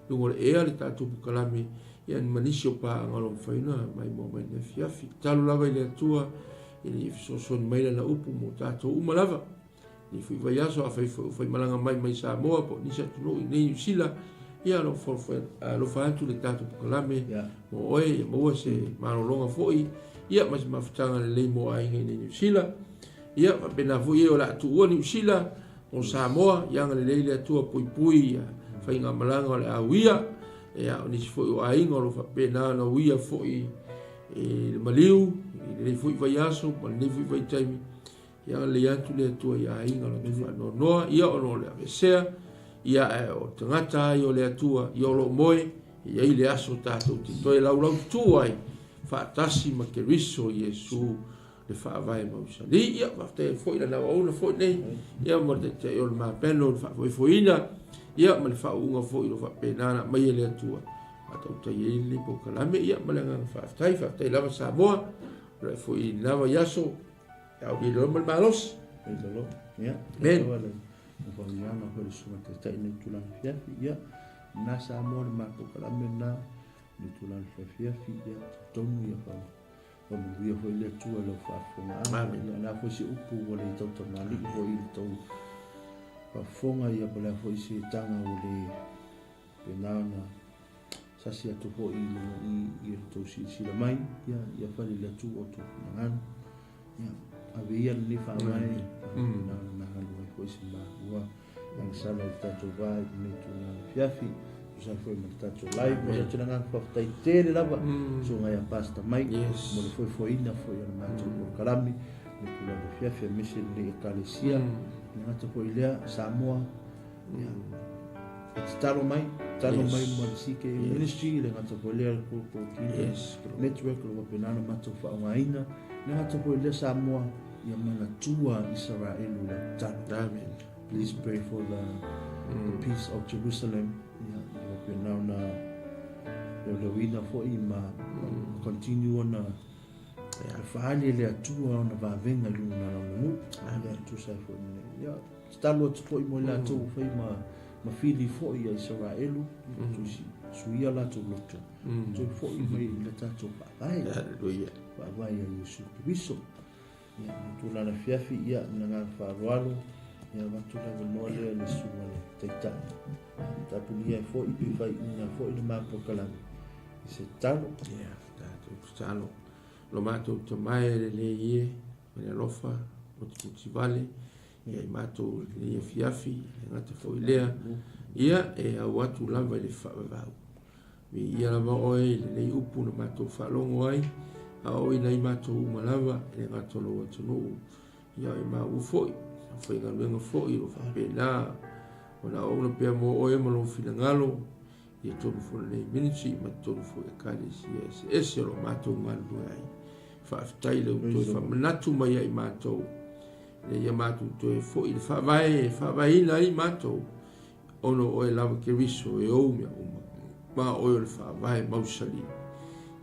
lungo le ea le tātou pukalame, ia ni manisi o pā angalo mwhaina, mai mo mai ne fiafi. Talo lava I le atua, I fisosoni mai na upu mo tātou umalava. Ni fui vai aso, a fai malanga mai Samoa, po nisa tuno I nei usila, ia lo whaatu le tātou pukalame, mo oe, mo ua se marolonga foi, ia mas mawhitanga le lei mo ainga I nei usila, ia pena foi o la atua ni usila, o Samoa, ianga le leile atua pui, fai ngā malanga o le auia, ia o nisi foi o ainga o lo whapena na uia foi le maliu, le lei foi vai aso, ma le lei foi vai taimi, ia le atu le atua ia ainga lo te whanoa, ia o no le avesea, ia o te ngata ai o le atua, ia o lo moe, ia I le aso tātou te toi lau tu ai, whaatasi ma ke riso Yesu, le FAAVAE MAUSALI, ia whaftai foi la nawa ona foi nei, ia mo te o le mapeno, le whafoi ia ma le whaunga foi lo whapenana, mai le atua, a tau tai e li po kalame, ia ma le ngang whaftai lava Samoa, le foi nawa yaso, au ki lo mal malos, ia, men, Whaianga hoi suma te tai nei tulana fiafi, ia, na Samoa le mako kalame na, ni tulana fiafi, ia, tonu ia whau. o mvia foi le tua lo fa fonga na foi se upu o le tau tamali o i tau fa fonga ia pala foi se tanga o le penana sasi atu ho i tau si la mai ia fa le tu o tu ngan ia avia ni fa mai na halu foi se ma ua ang sala tatu vai me tu na fiafi sa foi matato live mo sa tinanga fa tai tere lava so ngai pasta mai mo foi ina foi na mato kalami me kula de fiafi mission de ecalesia na to foi lea Samoa ya talo mai mo si ke ministry le ngato foi lea ko network lo penana mato fa ngaina na to foi lea Samoa ya mana tua Israel le talo amen. Please pray for the peace of Jerusalem. Now na le wina fo I ma continue on faali le atua ona vavenga luna na mu ale tu sa fo ya stalo fo I mo la tu fo ma fili fo I Israelu tu si suia la tu loto tu fo I mai le tatu vai haleluya vai ya Yesu Kristo ya tu la fiafi ya na fa roalo ya watu la mole le sumale teta tapulia fo I vai na fo I ma pokala se talo ya talo lo mato to mai le ye me lofa o ti vale ya mato le fiafi na te fo ilea ia e a watu lava le FAAVAE mi ia lava oi le upu na mato fa longo ai a oi nei mato malava le mato lo no ia e ma u foi foi ga lengo foi o fa pena ona ona pe mo o e mo fina ngalo e todo fo le ministry ma todo fo e kale si ese lo mato ngalo ai fa taile o to fa natu mai ai mato le ia mato to e fo il FAAVAE na ai mato ono o e lava ke riso e o me ma o le FAAVAE MAUSALI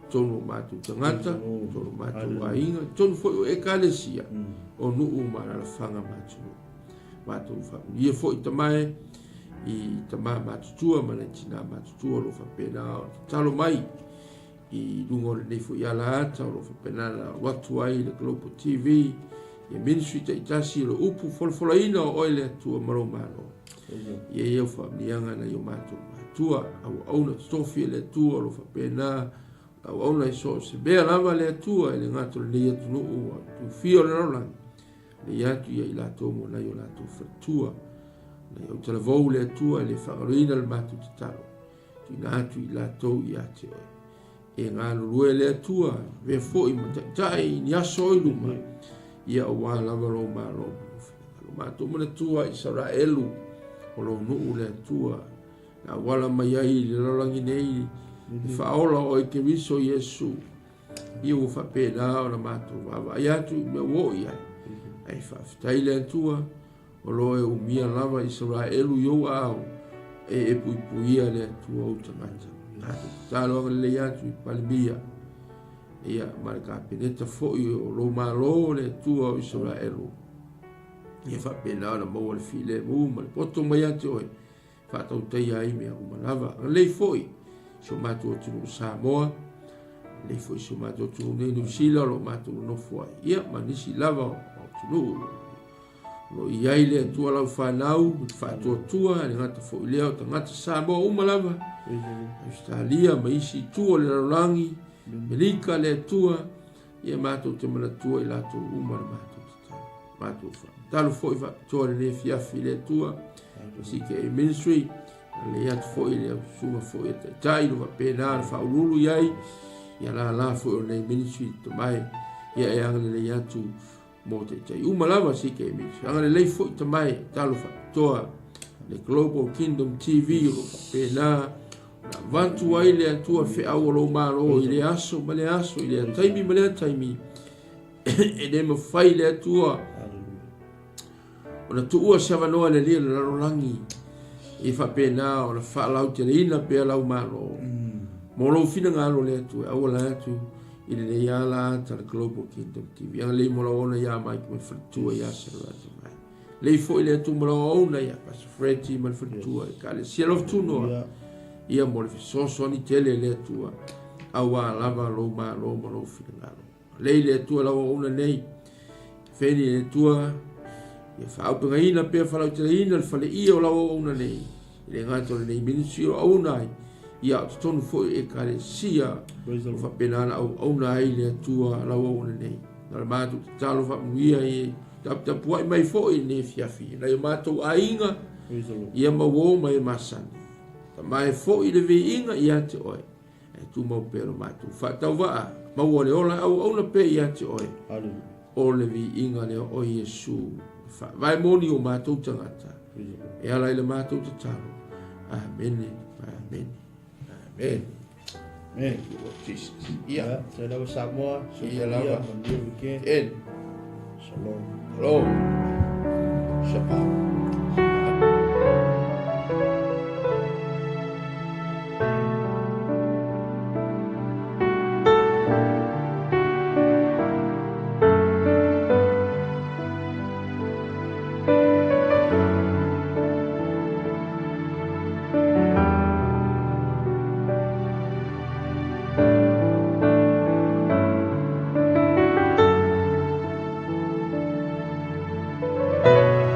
tono mato tangata tono mato ainga tono fo e kale si o nu uma la fanga mato fa ia fo tamai I tama matua ma le tina matua lo fa pena talo mai I lungo le fo ia la ta lo fa pena la watu ai le Global TV e ministry te itasi lo upu folfolaina o le tua maro malo ia fa mianga na yo matua au na stofi le tua lo fa pena au na so se be lava le tua le ngato le tu no tu fio le rola le ia tu ia la to mo na yo la tu fatua na yo te vo le tua le farina le matu talo tu na tu la to ia te e ngalo lue le tua ve fo I tai ni aso I luma ia wa lava lo malo lo matu mo le tua Israelu o lo no le tua na wala mai ai le rolangi nei faola o ke viso Yesu iu fa pena ona mato va ia tu me wo ia ai fa taile tua o lo e umia lava Israelu yo au e puia le tua o tamata talo le ia tu palmia ia marca peneta fo o lo malo le tua o Israelu ia fa pena ona mo le file mo poto mai ante oi fa tau te ai me o lava le foi so mato tu Samoa le foi so mato tu New Zealand lo mato no foi ia manisi lava o tu lo ia ile tu ala fa nau fa tu le ngata foi le o ngata Samoa uma lava Australia maisi tu le langi melika le tua ia mato te mana tu i lato uma mato fa talo foi fa to le fiafi le tua si ke ministry le at foi le suma foi tai no pena fa ulu yai ya la foi le ministry to mai ya ya le atu mo te tai uma lava si ke ministry anga le foi to mai talo fa toa le Global Kingdom TV lo pena la vantu ai le atu fe awolo malo ile aso male aso ile taimi male taimi e de mo fai le tua ona tu ua savanoa le lia le larolangi I fa pena o la fa lau te ina pe lau malo mo lo fina ngalo le tu au la tu I le ya la ta Global Kingdom TV ang le mo lo ona ya mai me fritua ya se la mai le fo ile tu mo lo ona ya pas freti man fritua ka le cielo tu no ia mo le so ni tele le tu au la va lo malo mo lo fina ngalo lei le tua la ona nei feni le tua ia fa au ngaina pe fa la ina le fale ia la ona nei le ngato le FeniSio ona ia tonu fo e kare sia fa penana au ona ai le tua la ona nei na matu talo fa muia e tap puai mai fo i ne fiafi na matu ainga ia mawo mai masan ta mai fo i le veinga ia te oi e tu mau pero matu fa tau va mawo le ola au ona pe ia te oi o le veinga le o Yesu fa vai moni o matu tangata e ala le matu te talo amen amen amen amen Jesus ia se la Samoa ia lava en shalom shalom shabbat